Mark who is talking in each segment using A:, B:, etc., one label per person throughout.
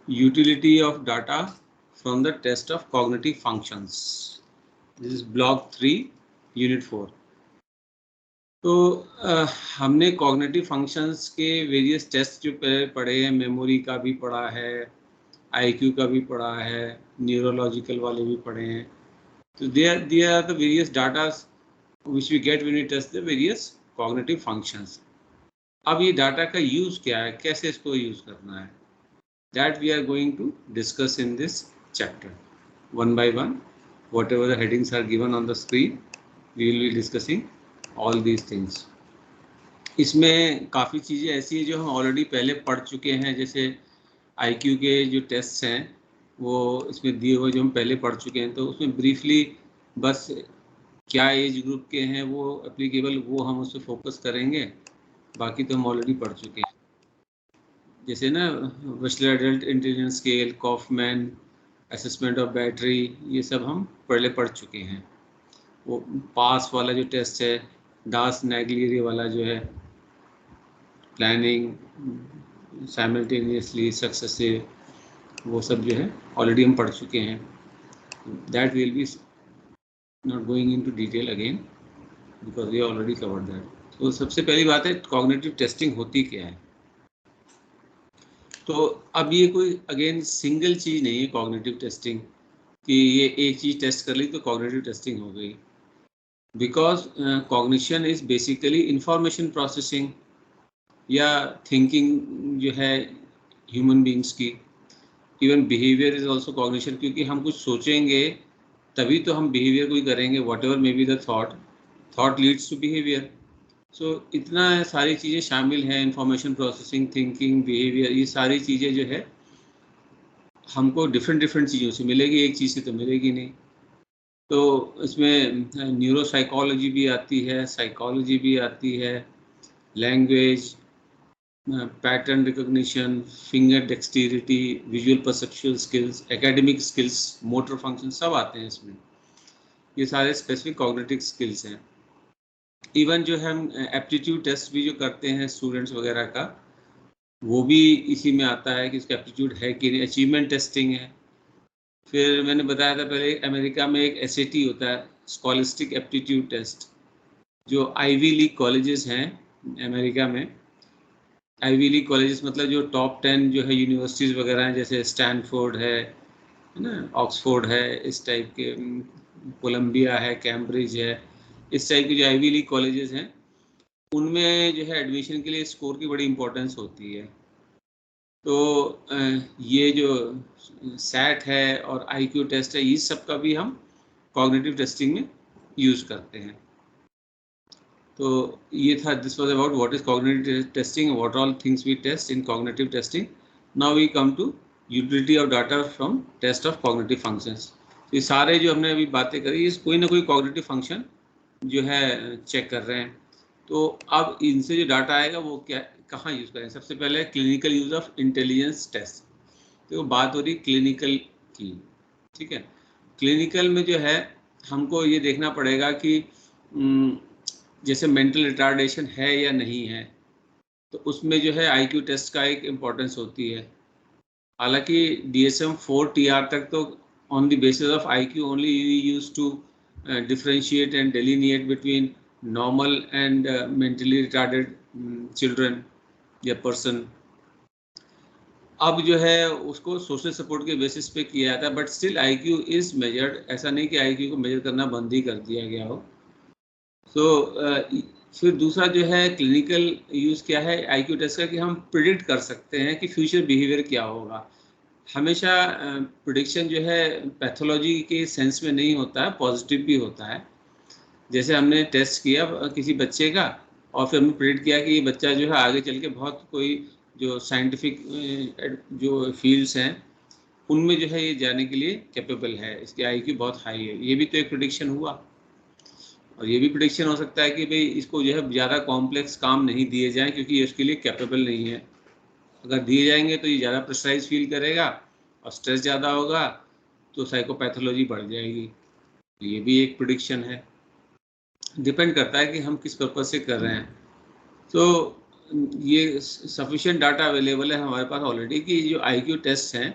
A: utility of data from the test of cognitive functions. This is block 3, unit 4. तो हमने cognitive functions के various test जो पढ़े हैं, मेमोरी का भी पढ़ा है, आईक्यू का भी पढ़ा है, न्यूरोलॉजिकल वाले भी पढ़े हैं. तो they are the various data which we get when we test the various cognitive functions. अब ये डाटा का यूज क्या है, कैसे इसको यूज करना है, that we are going to discuss in this chapter one by one. Whatever the headings are given on the screen, we will be discussing all these things. इसमें काफ़ी चीज़ें ऐसी हैं जो हम ऑलरेडी पहले पढ़ चुके हैं, जैसे IQ के जो टेस्ट हैं वो इसमें दिए हुए जो हम पहले पढ़ चुके हैं. तो उसमें ब्रीफली बस क्या एज ग्रुप के हैं वो एप्लीकेबल, वो हम उस पर फोकस करेंगे. बाकी तो हम ऑलरेडी पढ़ चुके हैं, जैसे ना Wechsler adult intelligence scale, Kauffman assessment of battery, ये सब हम पहले पढ़ चुके हैं. वो पास वाला जो टेस्ट है, डास नैग्लियरी वाला जो है, प्लानिंग, साइमल्टेनियसली, सक्सेसिव, वो सब जो है ऑलरेडी हम पढ़ चुके हैं. That will be not going into detail again because we already covered that. तो सबसे पहली बात है कॉग्निटिव टेस्टिंग होती क्या है. तो अब ये कोई अगेन सिंगल चीज़ नहीं है कॉग्निटिव टेस्टिंग कि ये एक चीज़ टेस्ट कर ली तो कॉग्निटिव टेस्टिंग हो गई. Because cognition is basically information processing या थिंकिंग जो है ह्यूमन बींग्स की. Even behaviour is also cognition, क्योंकि हम कुछ सोचेंगे तभी तो हम बिहेवियर कोई करेंगे. Whatever may be the thought leads to behaviour. So इतना सारी चीज़ें शामिल हैं, इंफॉर्मेशन प्रोसेसिंग, थिंकिंग, बिहेवियर, ये सारी चीज़ें जो है हमको डिफरेंट चीज़ों से मिलेगी, एक चीज़ से तो मिलेगी नहीं. तो इसमें न्यूरो साइकोलॉजी भी आती है, साइकोलॉजी भी आती है, language, pattern recognition, finger dexterity, visual perceptual skills, academic skills, motor function, सब आते हैं इसमें. ये सारे स्पेसिफिक कॉग्निटिव स्किल्स हैं. इवन जो हम एप्टीट्यूड टेस्ट भी जो करते हैं स्टूडेंट्स वगैरह का, वो भी इसी में आता है कि इसका एप्टीट्यूड है कि नहीं. अचीवमेंट टेस्टिंग है. फिर मैंने बताया था पहले अमेरिका में एक SAT होता है, स्कॉलिस्टिक एप्टीट्यूड टेस्ट, जो आईवी लीग कॉलेजेस हैं अमेरिका में. आईवी लीग कॉलेजेस मतलब जो टॉप 10 जो है यूनिवर्सिटीज़ वगैरह हैं, जैसे स्टैनफोर्ड है ना, ऑक्सफोर्ड है, इस टाइप के, कोलंबिया है, कैम्ब्रिज है, इस टाइप के जो आईवी लीग कॉलेजेस हैं, उनमें जो है एडमिशन के लिए स्कोर की बड़ी इंपॉर्टेंस होती है. तो ये जो सैट है और IQ टेस्ट है, इस सब का भी हम कॉग्निटिव टेस्टिंग में यूज़ करते हैं. तो ये था, this was about what is cognitive testing, what all things we test in cognitive testing. Now we come to utility of data from test of cognitive functions. ये सारे जो हमने अभी बातें करी, इस कोई ना कोई कॉग्निटिव फंक्शन जो है चेक कर रहे हैं. तो अब इनसे जो डाटा आएगा वो क्या, कहाँ यूज़ करें. सबसे पहले clinical use of intelligence test. तो बात हो रही क्लिनिकल की, ठीक है. क्लिनिकल में जो है हमको ये देखना पड़ेगा कि जैसे मेंटल रिटार्डेशन है या नहीं है, तो उसमें जो है IQ टेस्ट का एक इम्पोर्टेंस होती है. हालांकि DSM-4 TR तक तो on the basis of IQ only use to differentiate and delineate between normal and mentally retarded children या person. अब जो है उसको सोशल सपोर्ट के बेसिस पे किया जाता है, but still IQ is measured. ऐसा नहीं कि IQ को मेजर करना बंद ही कर दिया गया हो. सो फिर दूसरा जो है क्लिनिकल यूज़ क्या है IQ टेस्ट का, कि हम प्रिडिक्ट कर सकते हैं कि फ्यूचर बिहेवियर क्या होगा. हमेशा प्रिडिक्शन जो है पैथोलॉजी के सेंस में नहीं होता है, पॉजिटिव भी होता है. जैसे हमने टेस्ट किया किसी बच्चे का और फिर हमने प्रिडिक्ट किया कि ये बच्चा जो है आगे चल के बहुत कोई जो साइंटिफिक जो फील्ड्स हैं उनमें जो है ये जाने के लिए कैपेबल है, इसकी IQ बहुत हाई है. ये भी तो एक प्रिडिक्शन हुआ. और ये भी प्रिडिक्शन हो सकता है कि भाई इसको जो है ज़्यादा कॉम्प्लेक्स काम नहीं दिए जाएं क्योंकि ये उसके लिए कैपेबल नहीं है. अगर दिए जाएंगे तो ये ज़्यादा प्रेशराइज फील करेगा और स्ट्रेस ज़्यादा होगा तो साइकोपैथोलॉजी बढ़ जाएगी. ये भी एक प्रिडिक्शन है. डिपेंड करता है कि हम किस पर्पज से कर रहे हैं. तो ये सफिशिएंट डाटा अवेलेबल है हमारे पास ऑलरेडी कि जो आईक्यू टेस्ट हैं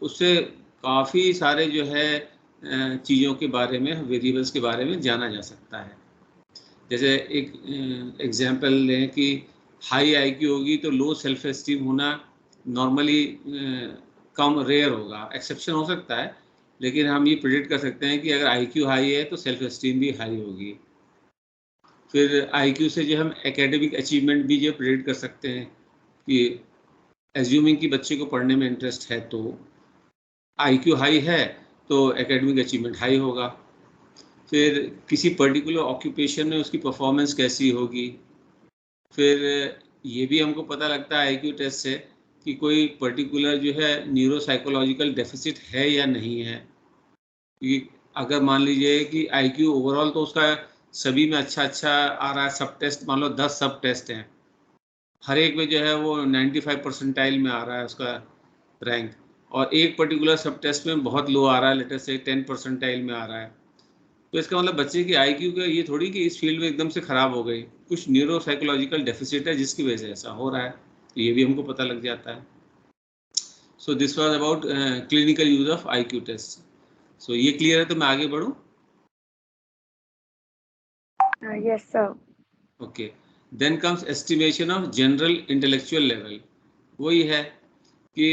A: उससे काफ़ी सारे जो है चीज़ों के बारे में, वेरिएबल्स के बारे में जाना जा सकता है। जैसे एक एग्जांपल लें कि हाई आईक्यू होगी तो लो सेल्फ एस्टीम होना नॉर्मली कम रेयर होगा, एक्सेप्शन हो सकता है, लेकिन हम ये प्रेडिक्ट कर सकते हैं कि अगर आईक्यू हाई है तो सेल्फ एस्टीम भी हाई होगी। फिर आईक्यू से जो हम एकेडमिक अचीवमेंट भी जो प्रेडिक्ट कर सकते हैं कि एज्यूमिंग कि बच्चे को पढ़ने में इंटरेस्ट है तो आईक्यू हाई है तो एकेडमिक अचीवमेंट हाई होगा। फिर किसी पर्टिकुलर ऑक्यूपेशन में उसकी परफॉर्मेंस कैसी होगी। फिर ये भी हमको पता लगता है आईक्यू टेस्ट से कि कोई पर्टिकुलर जो है न्यूरोसाइकोलॉजिकल डेफिसिट है या नहीं है। क्योंकि अगर मान लीजिए कि आईक्यू ओवरऑल तो उसका सभी में अच्छा आ रहा है, सब टेस्ट मान लो 10 सब टेस्ट हैं, हर एक में जो है वो 95 परसेंटाइल में आ रहा है उसका रैंक, और एक पर्टिकुलर सब टेस्ट में बहुत लो आ रहा है, लेटर से 10 परसेंटाइल में आ रहा है, तो इसका मतलब बच्चे की आईक्यू का ये थोड़ी कि इस फील्ड में एकदम से खराब हो गई, कुछ न्यूरो साइकोलॉजिकल डेफिसिट है जिसकी वजह से ऐसा हो रहा है, तो ये भी हमको पता लग जाता है। So this was about clinical use of IQ test. So ये क्लियर है तो मैं आगे बढ़ूं?
B: Yes sir.
A: Okay, then comes estimation of general intellectual level. वही है कि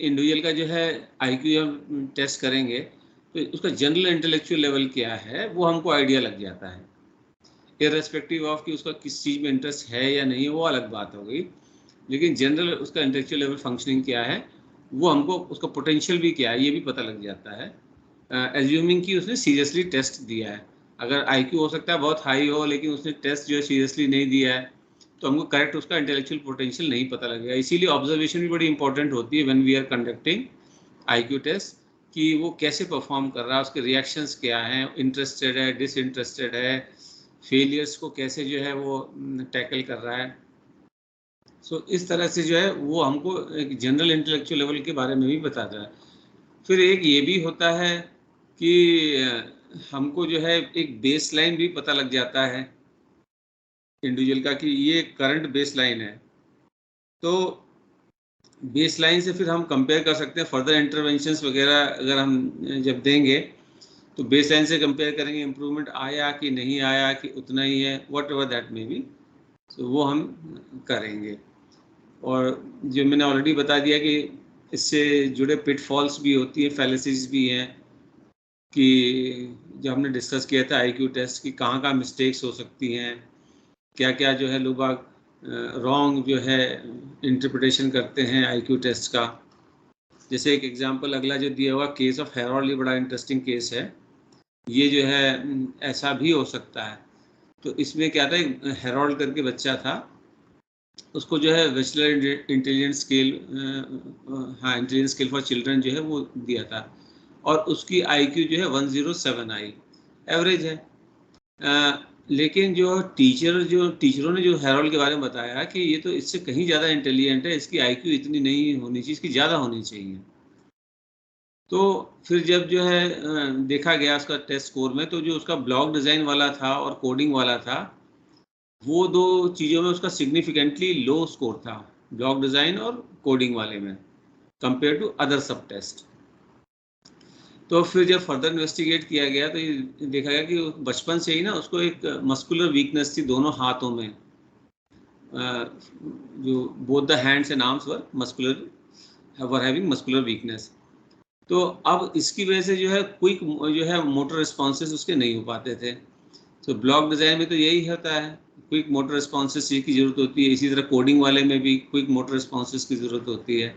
A: इंडिविजुअल का जो है आईक्यू हम टेस्ट करेंगे तो उसका जनरल इंटेलेक्चुअल लेवल क्या है वो हमको आइडिया लग जाता है, इर्रेस्पेक्टिव ऑफ कि उसका किस चीज़ में इंटरेस्ट है या नहीं, वो अलग बात हो गई, लेकिन जनरल उसका इंटेलेक्चुअल लेवल फंक्शनिंग क्या है, वो हमको उसका पोटेंशियल भी क्या है ये भी पता लग जाता है, एज्यूमिंग कि उसने सीरियसली टेस्ट दिया है। अगर आईक्यू हो सकता है बहुत हाई हो लेकिन उसने टेस्ट जो है सीरियसली नहीं दिया है तो हमको करेक्ट उसका इंटेलेक्चुअल पोटेंशियल नहीं पता लगेगा। इसीलिए ऑब्जर्वेशन भी बड़ी इंपॉर्टेंट होती है when we are conducting IQ test, कि वो कैसे परफॉर्म कर रहा है, उसके रिएक्शंस क्या हैं, इंटरेस्टेड है, डिसइंटरेस्टेड है, फेलियर्स को कैसे जो है वो टैकल कर रहा है। सो इस तरह से जो है वो हमको एक जनरल इंटेलेक्चुअल लेवल के बारे में भी बताता है। फिर एक ये भी होता है कि हमको जो है एक बेस लाइन भी पता लग जाता है इंडिविजुअल का कि ये करंट बेस लाइन है, तो बेस लाइन से फिर हम कंपेयर कर सकते हैं फर्दर इंटरवेंशंस वगैरह अगर हम जब देंगे तो बेस लाइन से कंपेयर करेंगे, इम्प्रूवमेंट आया कि नहीं आया कि उतना ही है, what ever that may be, तो वो हम करेंगे। और जो मैंने ऑलरेडी बता दिया कि इससे जुड़े पिटफॉल्स भी होती हैं, फैलेसीज भी हैं, कि जो हमने डिस्कस किया था आईक्यू टेस्ट की कहाँ मिस्टेक्स हो सकती हैं, क्या क्या जो है लोग रॉन्ग जो है इंटरप्रिटेशन करते हैं आईक्यू टेस्ट का। जैसे एक एग्जांपल अगला जो दिया हुआ केस ऑफ हेरोल्ड, ये बड़ा इंटरेस्टिंग केस है, ये जो है ऐसा भी हो सकता है। तो इसमें क्या था, हेरोल्ड करके बच्चा था, उसको जो है वेस्लर इंटेलिजेंस स्केल, हाँ इंटेलिजेंस स्केल फॉर चिल्ड्रन जो है वो दिया था, और उसकी आईक्यू जो है 107 आई, एवरेज है। लेकिन जो टीचरों ने जो हेरोल्ड के बारे में बताया कि ये तो इससे कहीं ज़्यादा इंटेलिजेंट है, इसकी आईक्यू इतनी नहीं होनी चाहिए, इसकी ज़्यादा होनी चाहिए। तो फिर जब जो है देखा गया उसका टेस्ट स्कोर में, तो जो उसका ब्लॉक डिज़ाइन वाला था और कोडिंग वाला था, वो दो चीज़ों में उसका सिग्निफिकेंटली लो स्कोर था, ब्लॉक डिज़ाइन और कोडिंग वाले में, कंपेयर टू अदर सब टेस्ट। तो फिर जब फर्दर इन्वेस्टिगेट किया गया तो ये देखा गया कि बचपन से ही ना उसको एक मस्कुलर वीकनेस थी दोनों हाथों में, जो both the hands and arms were muscular, were having muscular weakness. तो अब इसकी वजह से जो है क्विक जो है मोटर रिस्पॉन्सेस उसके नहीं हो पाते थे। तो ब्लॉक डिज़ाइन में तो यही होता है, क्विक मोटर रिस्पॉन्सेस की ज़रूरत होती है, इसी तरह कोडिंग वाले में भी क्विक मोटर रिस्पॉन्सेस की ज़रूरत होती है।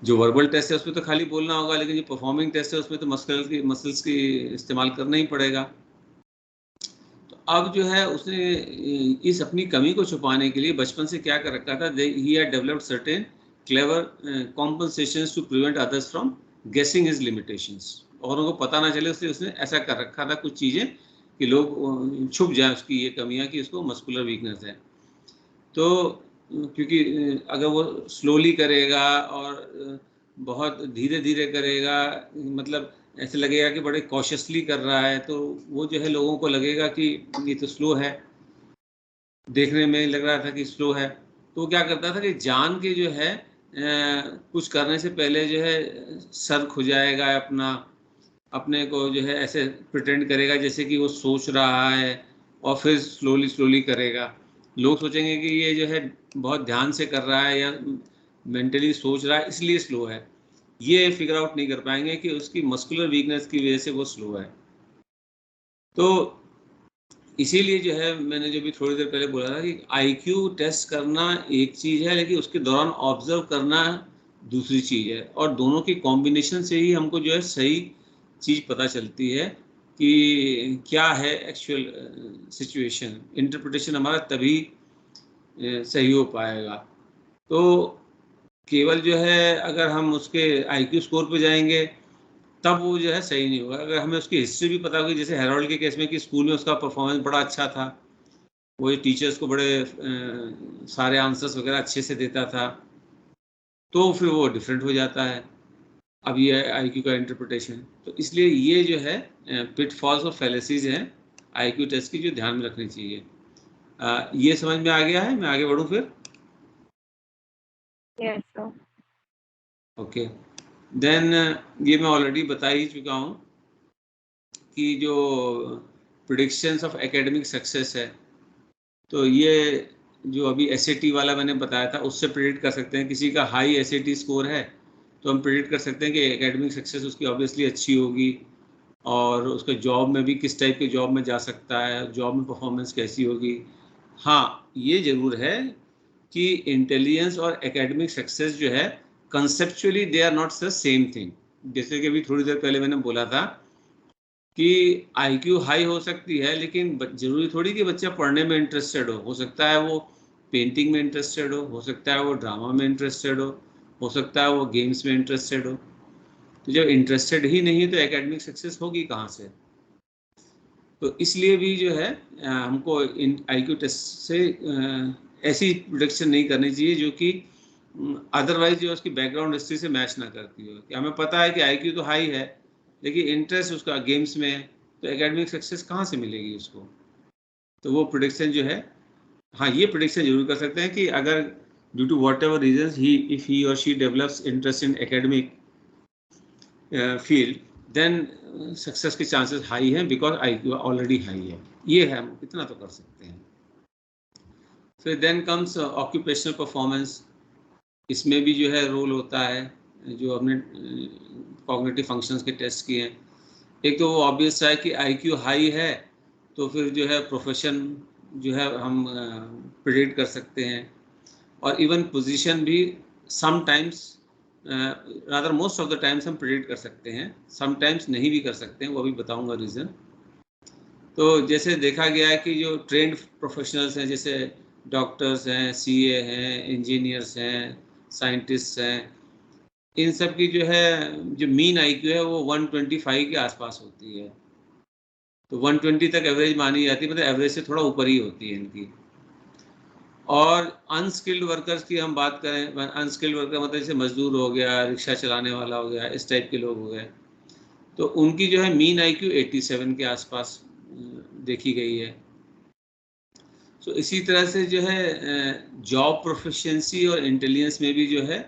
A: जो वर्बल टेस्ट है उसमें तो खाली बोलना होगा, लेकिन जो परफॉर्मिंग टेस्ट है उसमें तो मसल्स की इस्तेमाल करना ही पड़ेगा। तो अब जो है उसने इस अपनी कमी को छुपाने के लिए बचपन से क्या कर रखा था, he had developed certain clever compensations to prevent others from guessing his limitations. औरों को पता ना चले उसने ऐसा कर रखा था कुछ चीज़ें कि लोग छुप जाए उसकी ये कमियां कि उसको मस्कुलर वीकनेस है। तो क्योंकि अगर वो स्लोली करेगा और बहुत धीरे धीरे करेगा, मतलब ऐसे लगेगा कि बड़े कॉशियसली कर रहा है, तो वो जो है लोगों को लगेगा कि ये तो स्लो है। देखने में लग रहा था कि स्लो है, तो वो क्या करता था कि जान के जो है कुछ करने से पहले जो है सर खुजाएगा, अपने को जो है ऐसे प्रिटेंड करेगा जैसे कि वो सोच रहा है, और फिर स्लोली स्लोली करेगा। लोग सोचेंगे कि ये जो है बहुत ध्यान से कर रहा है या मेंटली सोच रहा है इसलिए स्लो है। ये फिगर आउट नहीं कर पाएंगे कि उसकी मस्कुलर वीकनेस की वजह से वो स्लो है। तो इसीलिए जो है मैंने जो भी थोड़ी देर पहले बोला था कि आईक्यू टेस्ट करना एक चीज़ है, लेकिन उसके दौरान ऑब्जर्व करना दूसरी चीज़ है, और दोनों की कॉम्बिनेशन से ही हमको जो है सही चीज़ पता चलती है कि क्या है एक्चुअल सिचुएशन। इंटरप्रिटेशन हमारा तभी सही हो पाएगा। तो केवल जो है अगर हम उसके आईक्यू स्कोर पे जाएंगे तब वो जो है सही नहीं होगा। अगर हमें उसकी हिस्ट्री भी पता होगी, जैसे हेरोल्ड के केस में कि स्कूल में उसका परफॉर्मेंस बड़ा अच्छा था, वो टीचर्स को बड़े सारे आंसर्स वगैरह अच्छे से देता था, तो फिर वो डिफरेंट हो जाता है। अब ये आईक्यू का इंटरप्रिटेशन, तो इसलिए ये जो है पिटफॉल्स और फैलेसीज हैं आईक्यू टेस्ट की, जो ध्यान में रखनी चाहिए। ये समझ में आ गया है? मैं आगे बढ़ूँ फिर?
B: Yes, sir.
A: ओके, देन ये मैं ऑलरेडी बता ही चुका हूँ कि जो प्रिडिक्शंस ऑफ एकेडमिक सक्सेस है, तो ये जो अभी एसएटी वाला मैंने बताया था उससे प्रिडिक्ट कर सकते हैं। किसी का हाई एसएटी स्कोर है तो हम प्रिडिक्ट कर सकते हैं कि एकेडमिक सक्सेस उसकी ऑब्वियसली अच्छी होगी, और उसके जॉब में भी किस टाइप के जॉब में जा सकता है, जॉब में परफॉर्मेंस कैसी होगी। हाँ, ये ज़रूर है कि इंटेलिजेंस और एकेडमिक सक्सेस जो है conceptually they are not the same thing. जैसे कि अभी थोड़ी देर पहले मैंने बोला था कि आईक्यू हाई हो सकती है, लेकिन जरूरी थोड़ी कि बच्चा पढ़ने में इंटरेस्टेड हो सकता है वो पेंटिंग में इंटरेस्टेड हो सकता है वो ड्रामा में इंटरेस्टेड हो सकता है वो गेम्स में इंटरेस्टेड हो। तो जब इंटरेस्टेड ही नहीं तो एकेडमिक सक्सेस होगी कहाँ से? तो इसलिए भी जो है हमको इन आईक्यू टेस्ट से ऐसी प्रोडिक्शन नहीं करनी चाहिए जो कि अदरवाइज जो उसकी बैकग्राउंड हिस्ट्री से मैच ना करती हो। कि हमें पता है कि आईक्यू तो हाई है, लेकिन इंटरेस्ट उसका गेम्स में है, तो एकेडमिक सक्सेस कहाँ से मिलेगी उसको? तो वो प्रोडिक्शन जो है, हाँ ये प्रोडिक्शन जरूर कर सकते हैं कि अगर due to whatever reason if he और she develops interest in academic field, then success के चांसेस हाई हैं बिकॉज आईक्यू ऑलरेडी हाई है। ये है, हम इतना तो कर सकते हैं। फिर देन कम्स ऑक्यूपेशनल परफॉर्मेंस। इसमें भी जो है रोल होता है, जो हमने कॉग्निटिव फंक्शंस के टेस्ट किए हैं। एक तो वो ऑब्वियस है कि आईक्यू हाई है तो फिर जो है प्रोफेशन जो है हम प्रिडिक्ट कर सकते हैं, और इवन पोजीशन भी sometimes, rather most of the times हम प्रिडिक्ट कर सकते हैं, समटाइम्स नहीं भी कर सकते हैं, वो भी बताऊंगा रीज़न। तो जैसे देखा गया है कि जो ट्रेंड प्रोफेशनल्स हैं, जैसे डॉक्टर्स हैं, सीए हैं, इंजीनियर्स हैं, साइंटिस्ट हैं, इन सब की जो है जो मीन आईक्यू है वो 125 के आसपास होती है। तो 120 तक एवरेज मानी जाती है, मतलब एवरेज से थोड़ा ऊपर ही होती है इनकी। और अनस्किल्ड वर्कर्स की हम बात करें, अनस्किल्ड वर्कर मतलब जैसे मजदूर हो गया, रिक्शा चलाने वाला हो गया, इस टाइप के लोग हो गए, तो उनकी जो है मीन आईक्यू 87 के आसपास देखी गई है। तो इसी तरह से जो है जॉब प्रोफिशिएंसी और इंटेलिजेंस में भी जो है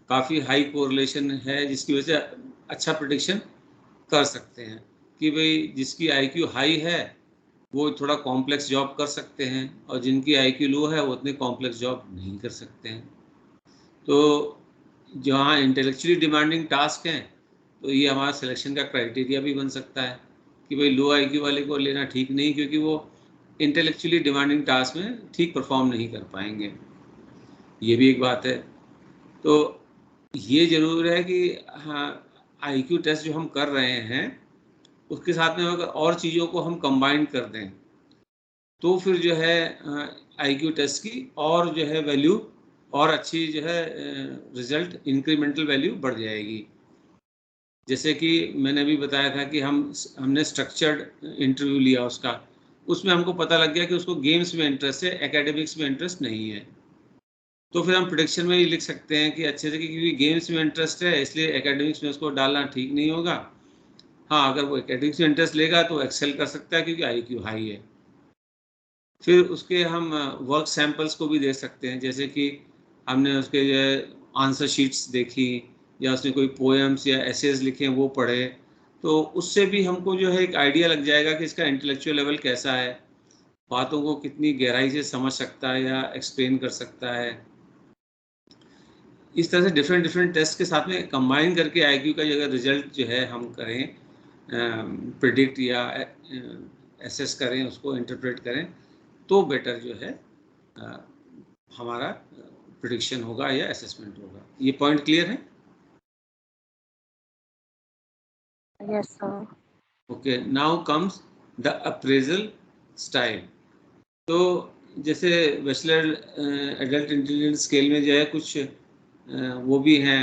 A: काफ़ी हाई कोरिलेशन है, जिसकी वजह से अच्छा प्रेडिक्शन कर सकते हैं कि भाई जिसकी आईक्यू हाई है वो थोड़ा कॉम्प्लेक्स जॉब कर सकते हैं, और जिनकी आईक्यू लो है वो उतने कॉम्प्लेक्स जॉब नहीं कर सकते हैं। तो जहाँ इंटेलेक्चुअली डिमांडिंग टास्क हैं तो ये हमारा सिलेक्शन का क्राइटेरिया भी बन सकता है कि भाई लो आईक्यू वाले को लेना ठीक नहीं, क्योंकि वो इंटेलेक्चुअली डिमांडिंग टास्क में ठीक परफॉर्म नहीं कर पाएंगे। ये भी एक बात है। तो ये ज़रूर है कि हाँ, आईक्यू टेस्ट जो हम कर रहे हैं उसके साथ में अगर और चीज़ों को हम कंबाइन कर दें तो फिर जो है आईक्यू टेस्ट की और जो है वैल्यू और अच्छी जो है रिजल्ट इंक्रीमेंटल वैल्यू बढ़ जाएगी। जैसे कि मैंने अभी बताया था कि हमने स्ट्रक्चर्ड इंटरव्यू लिया उसका, उसमें हमको पता लग गया कि उसको गेम्स में इंटरेस्ट है, एकेडमिक्स में इंटरेस्ट नहीं है। तो फिर हम प्रेडिक्शन में ही लिख सकते हैं कि अच्छे से, क्योंकि गेम्स में इंटरेस्ट है इसलिए एकेडमिक्स में उसको डालना ठीक नहीं होगा। हाँ, अगर वो एकेडमिक्स में इंटरेस्ट लेगा तो एक्सेल कर सकता है क्योंकि आईक्यू हाई है। फिर उसके हम वर्क सैंपल्स को भी दे सकते हैं, जैसे कि हमने उसके जो है आंसर शीट्स देखी या उसने कोई पोएम्स या एसेज लिखे वो पढ़े, तो उससे भी हमको जो है एक आइडिया लग जाएगा कि इसका इंटेलेक्चुअल लेवल कैसा है, बातों को कितनी गहराई से समझ सकता है या एक्सप्लेन कर सकता है। इस तरह से डिफरेंट डिफरेंट टेस्ट के साथ में कंबाइन करके आईक्यू का अगर रिजल्ट जो है हम करें, प्रिडिक्ट या एसेस करें, उसको इंटरप्रेट करें, तो बेटर जो है हमारा प्रिडिक्शन होगा या असेसमेंट होगा। ये पॉइंट क्लियर है?
B: Yes, sir.
A: Okay, now comes the appraisal style. तो जैसे वेस्लर एडल्ट इंटेलिजेंस स्केल में जो है कुछ वो भी हैं,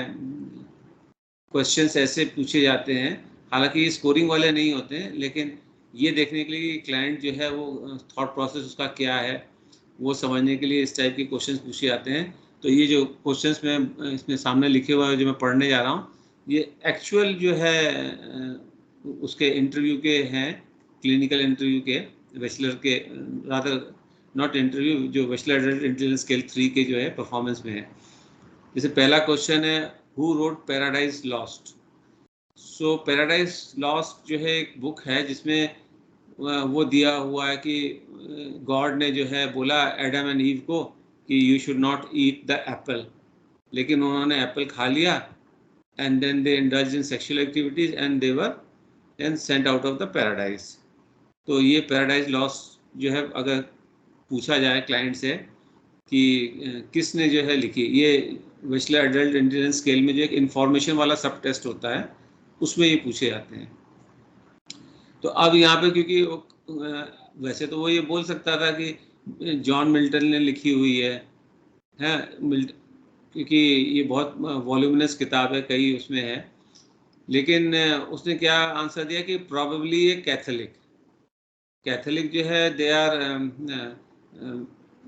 A: क्वेश्चंस ऐसे पूछे जाते हैं, हालांकि ये स्कोरिंग वाले नहीं होते हैं, लेकिन ये देखने के लिए कि क्लाइंट जो है वो थॉट प्रोसेस उसका क्या है वो समझने के लिए इस टाइप के क्वेश्चंस पूछे जाते हैं। तो ये जो क्वेश्चंस में इसमें सामने लिखे हुए हैं जो मैं पढ़ने जा रहा हूँ, ये एक्चुअल जो है उसके इंटरव्यू के हैं, क्लिनिकल इंटरव्यू के, वेस्लर के, रादर नॉट इंटरव्यू, जो वेस्लर एडल्ट इंटेलिजेंस स्केल 3 के जो है परफॉर्मेंस में है। जैसे पहला क्वेश्चन है, who wrote paradise lost. So paradise lost जो है एक बुक है जिसमें वो दिया हुआ है कि गॉड ने जो है बोला एडम एंड ईव को कि you should not eat the apple, लेकिन उन्होंने एप्पल खा लिया and then they indulge in sexual activities and they were then sent out of the paradise. तो ये पैराडाइज लॉस्ट जो है अगर पूछा जाए क्लाइंट से कि किसने जो है लिखी, ये वेस्लर एडल्ट इंटेलिजेंस स्केल में जो एक इंफॉर्मेशन वाला सब टेस्ट होता है उसमें ये पूछे जाते हैं। तो अब यहाँ पे क्योंकि वैसे तो वो ये बोल सकता था कि जॉन मिल्टन ने लिखी हुई है क्योंकि ये बहुत वॉल्यूमिनस किताब है, कई उसमें है, लेकिन उसने क्या आंसर दिया कि प्रॉबेबली ये कैथोलिक जो है दे आर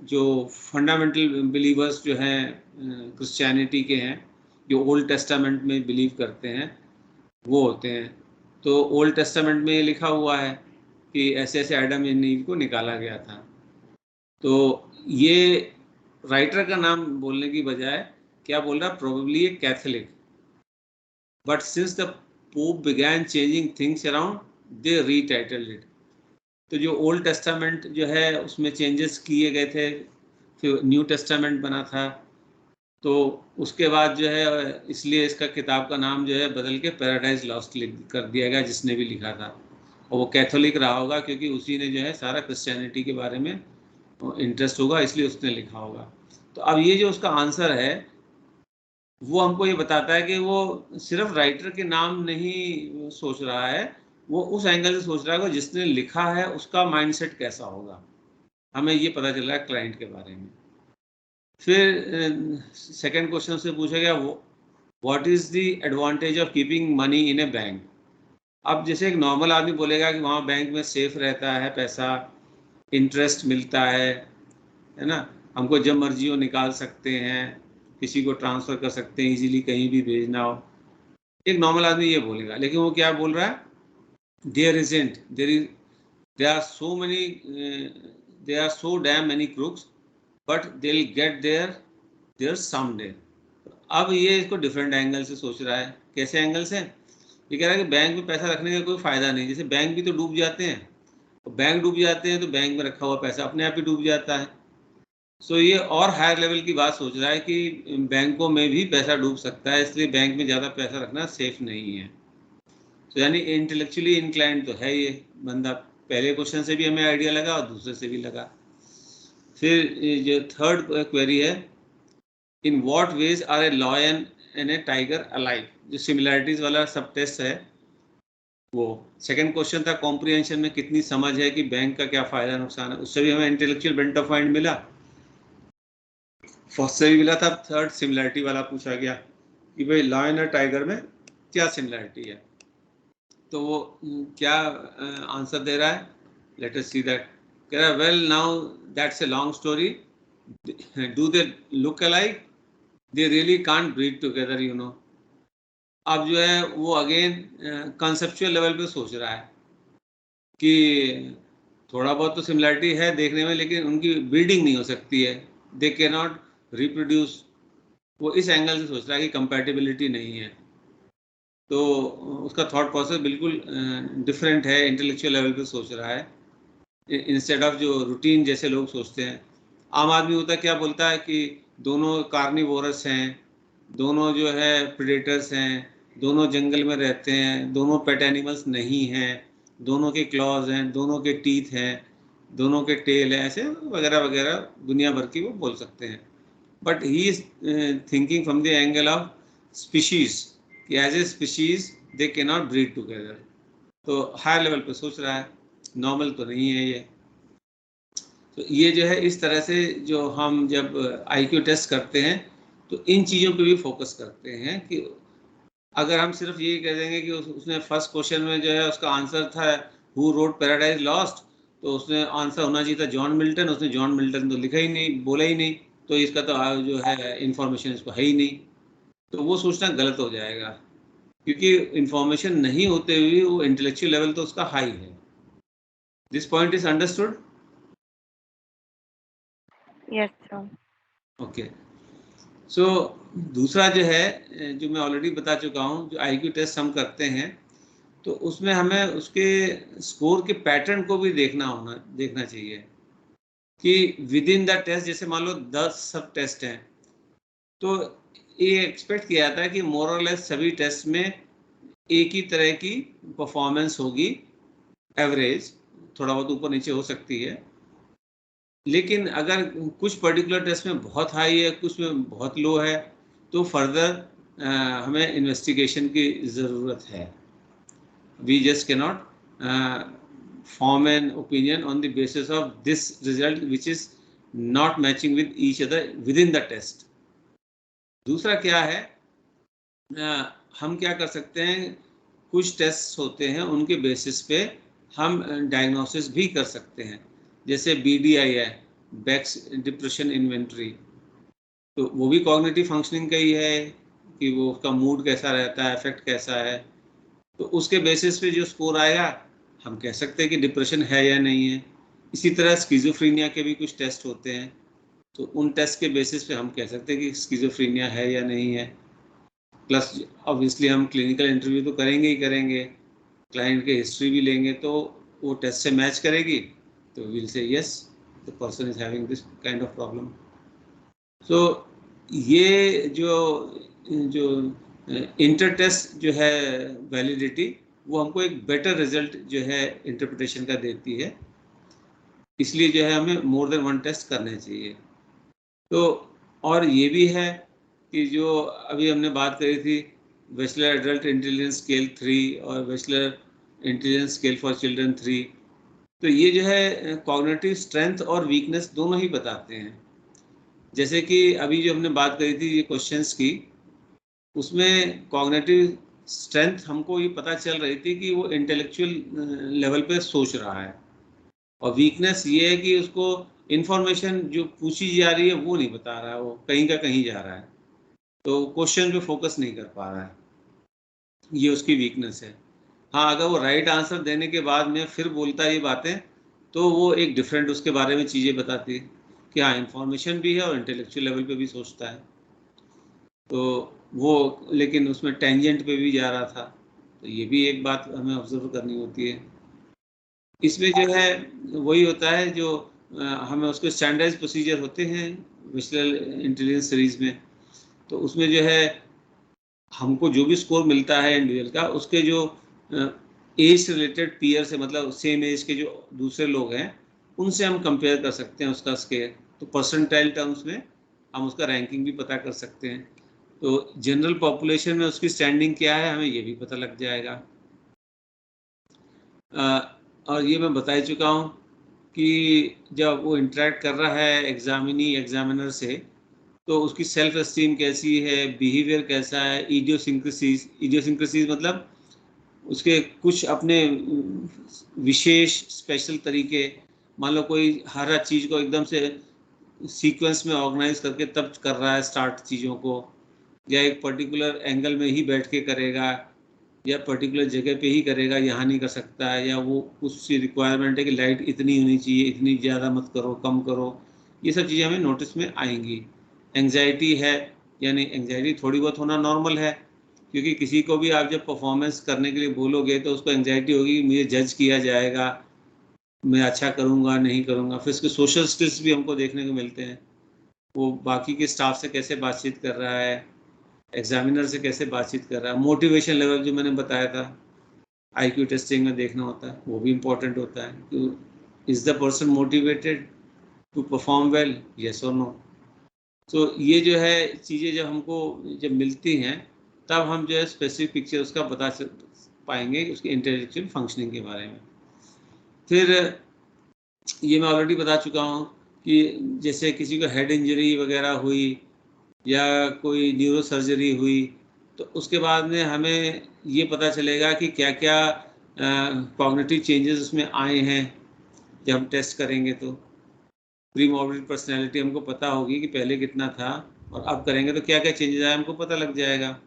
A: जो फंडामेंटल बिलीवर्स जो हैं क्रिश्चियनिटी के हैं, जो ओल्ड टेस्टामेंट में बिलीव करते हैं वो होते हैं। तो ओल्ड टेस्टामेंट में लिखा हुआ है कि ऐसे ऐसे एडम एंड ईव को निकाला गया था। तो ये राइटर का नाम बोलने की बजाय क्या बोल रहा, probably a Catholic, but since the pope began changing things around they retitled it. तो जो ओल्ड टेस्टामेंट जो है उसमें चेंजेस किए गए थे, फिर न्यू टेस्टामेंट बना था, तो उसके बाद जो है इसलिए इसका किताब का नाम जो है बदल के पैराडाइज लॉस्ट कर दिया गया, जिसने भी लिखा था। और वो कैथोलिक रहा होगा क्योंकि उसी ने जो है सारा क्रिश्चियनिटी के बारे में इंटरेस्ट होगा, इसलिए उसने लिखा होगा। तो अब ये जो उसका आंसर है वो हमको ये बताता है कि वो सिर्फ राइटर के नाम नहीं सोच रहा है, वो उस एंगल से सोच रहा है कि जिसने लिखा है उसका माइंडसेट कैसा होगा। हमें ये पता चल रहा है क्लाइंट के बारे में। फिर सेकंड क्वेश्चन से पूछा गया what is the advantage of keeping money in A bank. अब जैसे एक नॉर्मल आदमी बोलेगा कि वहाँ बैंक में सेफ रहता है पैसा, इंटरेस्ट मिलता है ना, हमको जब मर्जी हो निकाल सकते हैं, किसी को ट्रांसफ़र कर सकते हैं इजीली, कहीं भी भेजना हो, एक नॉर्मल आदमी ये बोलेगा। लेकिन वो क्या बोल रहा है, there isn't there are so many there are so damn many crooks but they will get there someday. अब ये इसको डिफरेंट एंगल से सोच रहा है। कैसे एंगल से? ये कह रहा है कि बैंक में पैसा रखने का कोई फ़ायदा नहीं, जैसे बैंक भी तो डूब जाते हैं, तो बैंक डूब जाते हैं तो बैंक में रखा हुआ पैसा अपने आप ही डूब जाता है। सो ये और हायर लेवल की बात सोच रहा है कि बैंकों में भी पैसा डूब सकता है, इसलिए बैंक में ज़्यादा पैसा रखना सेफ नहीं है। तो यानी इंटेलेक्चुअली इनक्लाइंड तो है ये बंदा, पहले क्वेश्चन से भी हमें आइडिया लगा और दूसरे से भी लगा। फिर जो थर्ड क्वेरी है, in what ways are a lion and a tiger alike, जो सिमिलैरिटीज वाला सब टेस्ट है वो। सेकंड क्वेश्चन था कॉम्प्रिहेंशन में कितनी समझ है कि बैंक का क्या फ़ायदा नुकसान है, उससे भी हमें इंटेलेक्चुअल बेंट ऑफ माइंड मिला, फर्स्ट से भी मिला था। थर्ड सिमिलैरिटी वाला पूछा गया कि भाई लॉयन और टाइगर में क्या सिमिलैरिटी है, तो वो क्या आंसर दे रहा है, लेट अस सी दैट। कह रहा है well now that's a long story, do they look alike, they really can't breed together you know. अब जो है वो अगेन कंसेप्चुअल लेवल पे सोच रहा है कि थोड़ा बहुत तो सिमिलरिटी है देखने में, लेकिन उनकी ब्रीडिंग नहीं हो सकती है, दे कैन नॉट रिप्रोड्यूस। वो इस एंगल से सोच रहा है कि कंपैटिबिलिटी नहीं है, तो उसका थॉट प्रोसेस बिल्कुल डिफरेंट है, इंटेलेक्चुअल लेवल पे सोच रहा है इंस्टेड ऑफ जो रूटीन जैसे लोग सोचते हैं। आम आदमी होता क्या बोलता है कि दोनों कार्निवोरस हैं, दोनों जो है प्रेडेटर्स हैं, दोनों जंगल में रहते हैं, दोनों पेट एनिमल्स नहीं हैं, दोनों के क्लॉज हैं, दोनों के टीथ हैं, दोनों के टेल हैं, ऐसे वगैरह वगैरह दुनिया भर की वो बोल सकते हैं। But he is thinking from the angle of species कि एज ए स्पीशीज दे के नॉट ब्रीड टुगेदर, तो हायर लेवल पे सोच रहा है, नॉर्मल तो नहीं है ये। तो ये जो है इस तरह से जो हम जब आईक्यू टेस्ट करते हैं तो इन चीज़ों पे भी फोकस करते हैं कि अगर हम सिर्फ ये कह देंगे कि उसने फर्स्ट क्वेश्चन में जो है उसका आंसर था हु रोड पैराडाइज लॉस्ट, तो उसने आंसर होना चाहिए था जॉन मिल्टन, उसने जॉन मिल्टन तो लिखा ही नहीं, बोला ही नहीं, तो इसका तो जो है इंफॉर्मेशन इसको है ही नहीं, तो वो सोचना गलत हो जाएगा, क्योंकि इंफॉर्मेशन नहीं होते हुए वो इंटेलेक्चुअल लेवल तो उसका हाई है। This point is understood?
B: Yes, sir.
A: Okay. So दूसरा जो है जो मैं ऑलरेडी बता चुका हूँ, जो आईक्यू टेस्ट हम करते हैं तो उसमें हमें उसके स्कोर के पैटर्न को भी देखना चाहिए कि विद इन द टेस्ट, जैसे मान लो 10 सब टेस्ट हैं, तो ये एक्सपेक्ट किया जाता है कि मोर और लेस सभी टेस्ट में एक ही तरह की परफॉर्मेंस होगी, एवरेज, थोड़ा बहुत ऊपर नीचे हो सकती है, लेकिन अगर कुछ पर्टिकुलर टेस्ट में बहुत हाई है, कुछ में बहुत लो है, तो फर्दर हमें इन्वेस्टिगेशन की ज़रूरत है। We just cannot form an opinion on the basis of this result which is not matching with each other within the test. दूसरा क्या है, हम क्या कर सकते हैं, कुछ टेस्ट होते हैं उनके बेसिस पे हम डायग्नोसिस भी कर सकते हैं, जैसे BDI है, बेक्स डिप्रेशन इन्वेंटरी, तो वो भी कॉग्निटिव फंक्शनिंग का ही है कि वो उसका मूड कैसा रहता है, इफेक्ट कैसा है, तो उसके बेसिस पे जो स्कोर आएगा हम कह सकते हैं कि डिप्रेशन है या नहीं है। इसी तरह स्किज़ोफ्रेनिया के भी कुछ टेस्ट होते हैं, तो उन टेस्ट के बेसिस पे हम कह सकते हैं कि स्किज़ोफ्रेनिया है या नहीं है। प्लस ऑब्वियसली हम क्लिनिकल इंटरव्यू तो करेंगे ही करेंगे, क्लाइंट के हिस्ट्री भी लेंगे, तो वो टेस्ट से मैच करेगी तो will say yes the person is having this kind of problem. So ये जो इंटर टेस्ट जो है वैलिडिटी, वो हमको एक बेटर रिजल्ट जो है इंटरप्रिटेशन का देती है, इसलिए जो है हमें मोर देन वन टेस्ट करने चाहिए। तो और ये भी है कि जो अभी हमने बात करी थी बैचलर एडल्ट इंटेलिजेंस स्केल 3 और bachelor intelligence scale for children 3, तो ये जो है कॉग्निटिव स्ट्रेंथ और वीकनेस दोनों ही बताते हैं। जैसे कि अभी जो हमने बात करी थी ये क्वेश्चंस की, उसमें कॉग्निटिव स्ट्रेंथ हमको ये पता चल रही थी कि वो इंटेलेक्चुअल लेवल पे सोच रहा है, और वीकनेस ये है कि उसको इंफॉर्मेशन जो पूछी जा रही है वो नहीं बता रहा है, वो कहीं का कहीं जा रहा है, तो क्वेश्चन पे फोकस नहीं कर पा रहा है, ये उसकी वीकनेस है। हाँ, अगर वो राइट आंसर देने के बाद में फिर बोलता है ये बातें, तो वो एक डिफरेंट उसके बारे में चीज़ें बताती है कि हाँ इन्फॉर्मेशन भी है और इंटेलेक्चुअल लेवल पे भी सोचता है, तो वो लेकिन उसमें टेंजेंट पे भी जा रहा था, तो ये भी एक बात हमें ऑब्जर्व करनी होती है। इसमें जो है वही होता है जो हमें उसके स्टैंडर्ड प्रोसीजर होते हैं विजुअल इंटेलिजेंस सीरीज में, तो उसमें जो है हमको जो भी स्कोर मिलता है इंडिविजुअल का, उसके जो एज से रिलेटेड पीयर से, मतलब सेम एज के जो दूसरे लोग हैं उनसे हम कंपेयर कर सकते हैं उसका स्केल, तो परसेंटाइल टर्म्स में हम उसका रैंकिंग भी पता कर सकते हैं, तो जनरल पॉपुलेशन में उसकी स्टैंडिंग क्या है हमें ये भी पता लग जाएगा। और ये मैं बता ही चुका हूँ कि जब वो इंटरेक्ट कर रहा है एग्जामिनी एग्जामिनर से, तो उसकी सेल्फ एस्टीम कैसी है, बिहेवियर कैसा है, इडियोसिंक्रेसीज मतलब उसके कुछ अपने विशेष स्पेशल तरीके, मान लो कोई हर चीज़ को एकदम से सीक्वेंस में ऑर्गेनाइज करके तब कर रहा है स्टार्ट चीज़ों को, या एक पर्टिकुलर एंगल में ही बैठ के करेगा, या पर्टिकुलर जगह पे ही करेगा, यहाँ नहीं कर सकता है, या वो उसकी रिक्वायरमेंट है कि लाइट इतनी होनी चाहिए, इतनी ज़्यादा मत करो, कम करो, ये सब चीज़ें हमें नोटिस में आएंगी। एंग्जाइटी है, यानी एंग्जाइटी थोड़ी बहुत होना नॉर्मल है, क्योंकि किसी को भी आप जब परफॉर्मेंस करने के लिए बोलोगे तो उसको एंग्जाइटी होगी, मुझे जज किया जाएगा, मैं अच्छा करूँगा नहीं करूँगा। फिर उसके सोशल स्किल्स भी हमको देखने को मिलते हैं, वो बाकी के स्टाफ से कैसे बातचीत कर रहा है, एग्जामिनर से कैसे बातचीत कर रहा है, मोटिवेशन लेवल जो मैंने बताया था आईक्यू टेस्टिंग में देखना होता है, वो भी इम्पोर्टेंट होता है। Is the person motivated to perform well, yes और नो। तो ये जो है चीज़ें जब हमको जब मिलती हैं तब हम जो है स्पेसिफिक पिक्चर उसका बता पाएंगे उसके इंटेलेक्चुअल फंक्शनिंग के बारे में। फिर ये मैं ऑलरेडी बता चुका हूँ कि जैसे किसी को हेड इंजरी वगैरह हुई या कोई न्यूरो सर्जरी हुई तो उसके बाद में हमें ये पता चलेगा कि क्या क्या कॉग्निटिव चेंजेस उसमें आए हैं। जब हम टेस्ट करेंगे तो प्री मॉर्बिड पर्सनैलिटी हमको पता होगी कि पहले कितना था और अब करेंगे तो क्या क्या चेंजेस आए हमको पता लग जाएगा।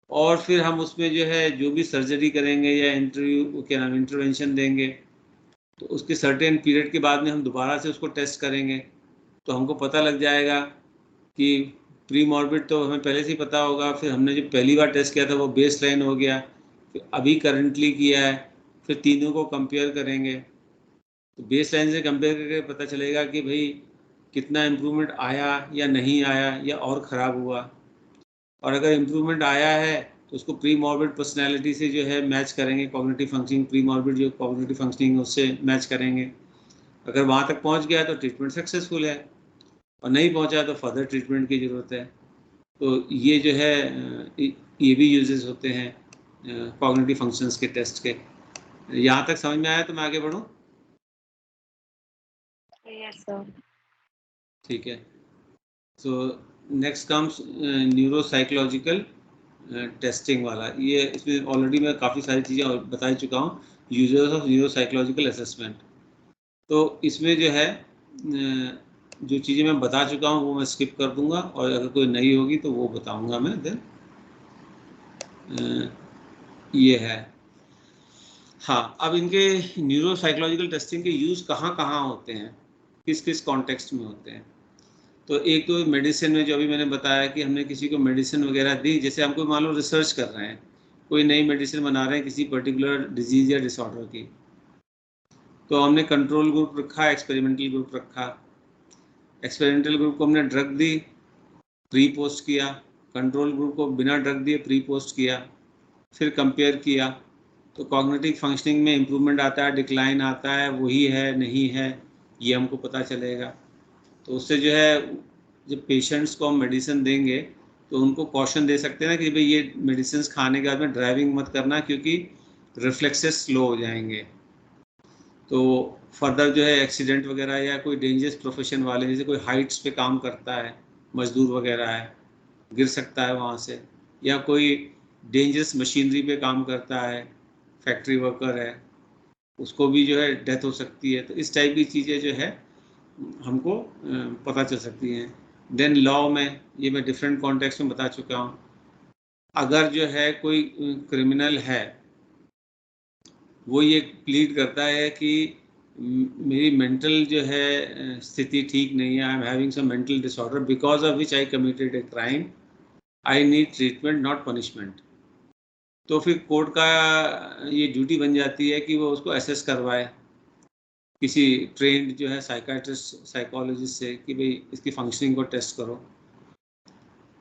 A: और फिर हम उसमें जो है जो भी सर्जरी करेंगे या इंटरवेंशन देंगे तो उसके सर्टेन पीरियड के बाद में हम दोबारा से उसको टेस्ट करेंगे तो हमको पता लग जाएगा कि प्री मॉर्बिड तो हमें पहले से ही पता होगा, फिर हमने जो पहली बार टेस्ट किया था वो बेस लाइन हो गया, फिर अभी करंटली किया है, फिर तीनों को कंपेयर करेंगे तो बेस लाइन से कंपेयर करके पता चलेगा कि भाई कितना इम्प्रूवमेंट आया या नहीं आया या और ख़राब हुआ। और अगर इम्प्रूवमेंट आया है तो उसको प्री मॉर्बिड पर्सनैलिटी से जो है मैच करेंगे, कॉग्निटिव फंक्शनिंग प्री मॉर्बिड जो कॉग्निटिव फंक्शनिंग है उससे मैच करेंगे। अगर वहाँ तक पहुँच गया तो ट्रीटमेंट सक्सेसफुल है, और नहीं पहुँचा तो फर्दर ट्रीटमेंट की ज़रूरत है। तो ये जो है ये भी यूजेस होते हैं कॉग्निटिव फंक्शंस के टेस्ट के। यहाँ तक समझ में आया तो मैं आगे बढ़ूँ?
B: Yes, sir.
A: ठीक है। So next comes neuropsychological testing वाला। ये इसमें ऑलरेडी मैं काफ़ी सारी चीज़ें बता चुका हूँ, यूजर्स ऑफ न्यूरोसाइकोलॉजिकल असेसमेंट। तो इसमें जो है जो चीज़ें मैं बता चुका हूँ वो मैं स्किप कर दूंगा, और अगर कोई नई होगी तो वो बताऊंगा मैं देन। ये है। हाँ, अब इनके न्यूरोसाइकोलॉजिकल टेस्टिंग के यूज़ कहाँ कहाँ होते हैं, किस किस कॉन्टेक्स्ट में होते हैं। तो एक तो मेडिसिन में जो अभी मैंने बताया कि हमने किसी को मेडिसिन वगैरह दी, जैसे हम कोई मान लो रिसर्च कर रहे हैं, कोई नई मेडिसिन बना रहे हैं किसी पर्टिकुलर डिजीज़ या डिसऑर्डर की, तो हमने कंट्रोल ग्रुप रखा, एक्सपेरिमेंटल ग्रुप रखा। एक्सपेरिमेंटल ग्रुप को हमने ड्रग दी, प्री पोस्ट किया, कंट्रोल ग्रुप को बिना ड्रग दिए प्री पोस्ट किया, फिर कंपेयर किया। तो कॉग्निटिव फंक्शनिंग में इम्प्रूवमेंट आता है, डिक्लाइन आता है, वही है नहीं है ये हमको पता चलेगा। तो उससे जो है जब पेशेंट्स को हम मेडिसिन देंगे तो उनको कॉशन दे सकते हैं ना कि भाई ये मेडिसिन खाने के बाद में ड्राइविंग मत करना क्योंकि रिफ्लेक्सेस स्लो हो जाएंगे। तो फर्दर जो है एक्सीडेंट वगैरह या कोई डेंजरस प्रोफेशन वाले, जैसे कोई हाइट्स पे काम करता है, मजदूर वगैरह है, गिर सकता है वहाँ से, या कोई डेंजरस मशीनरी पे काम करता है, फैक्ट्री वर्कर है, उसको भी जो है डेथ हो सकती है। तो इस टाइप की चीज़ें जो है हमको पता चल सकती हैं। देन लॉ में ये मैं डिफरेंट कॉन्टेक्स्ट में बता चुका हूँ। अगर जो है कोई क्रिमिनल है, वो ये प्लीड करता है कि मेरी मेंटल जो है स्थिति ठीक नहीं है, I am having some mental disorder because of which I committed a crime, I need treatment not punishment. तो फिर कोर्ट का ये ड्यूटी बन जाती है कि वो उसको असेस करवाए किसी ट्रेंड जो है साइकाट्रिस्ट साइकोलॉजिस्ट से कि भाई इसकी फंक्शनिंग को टेस्ट करो।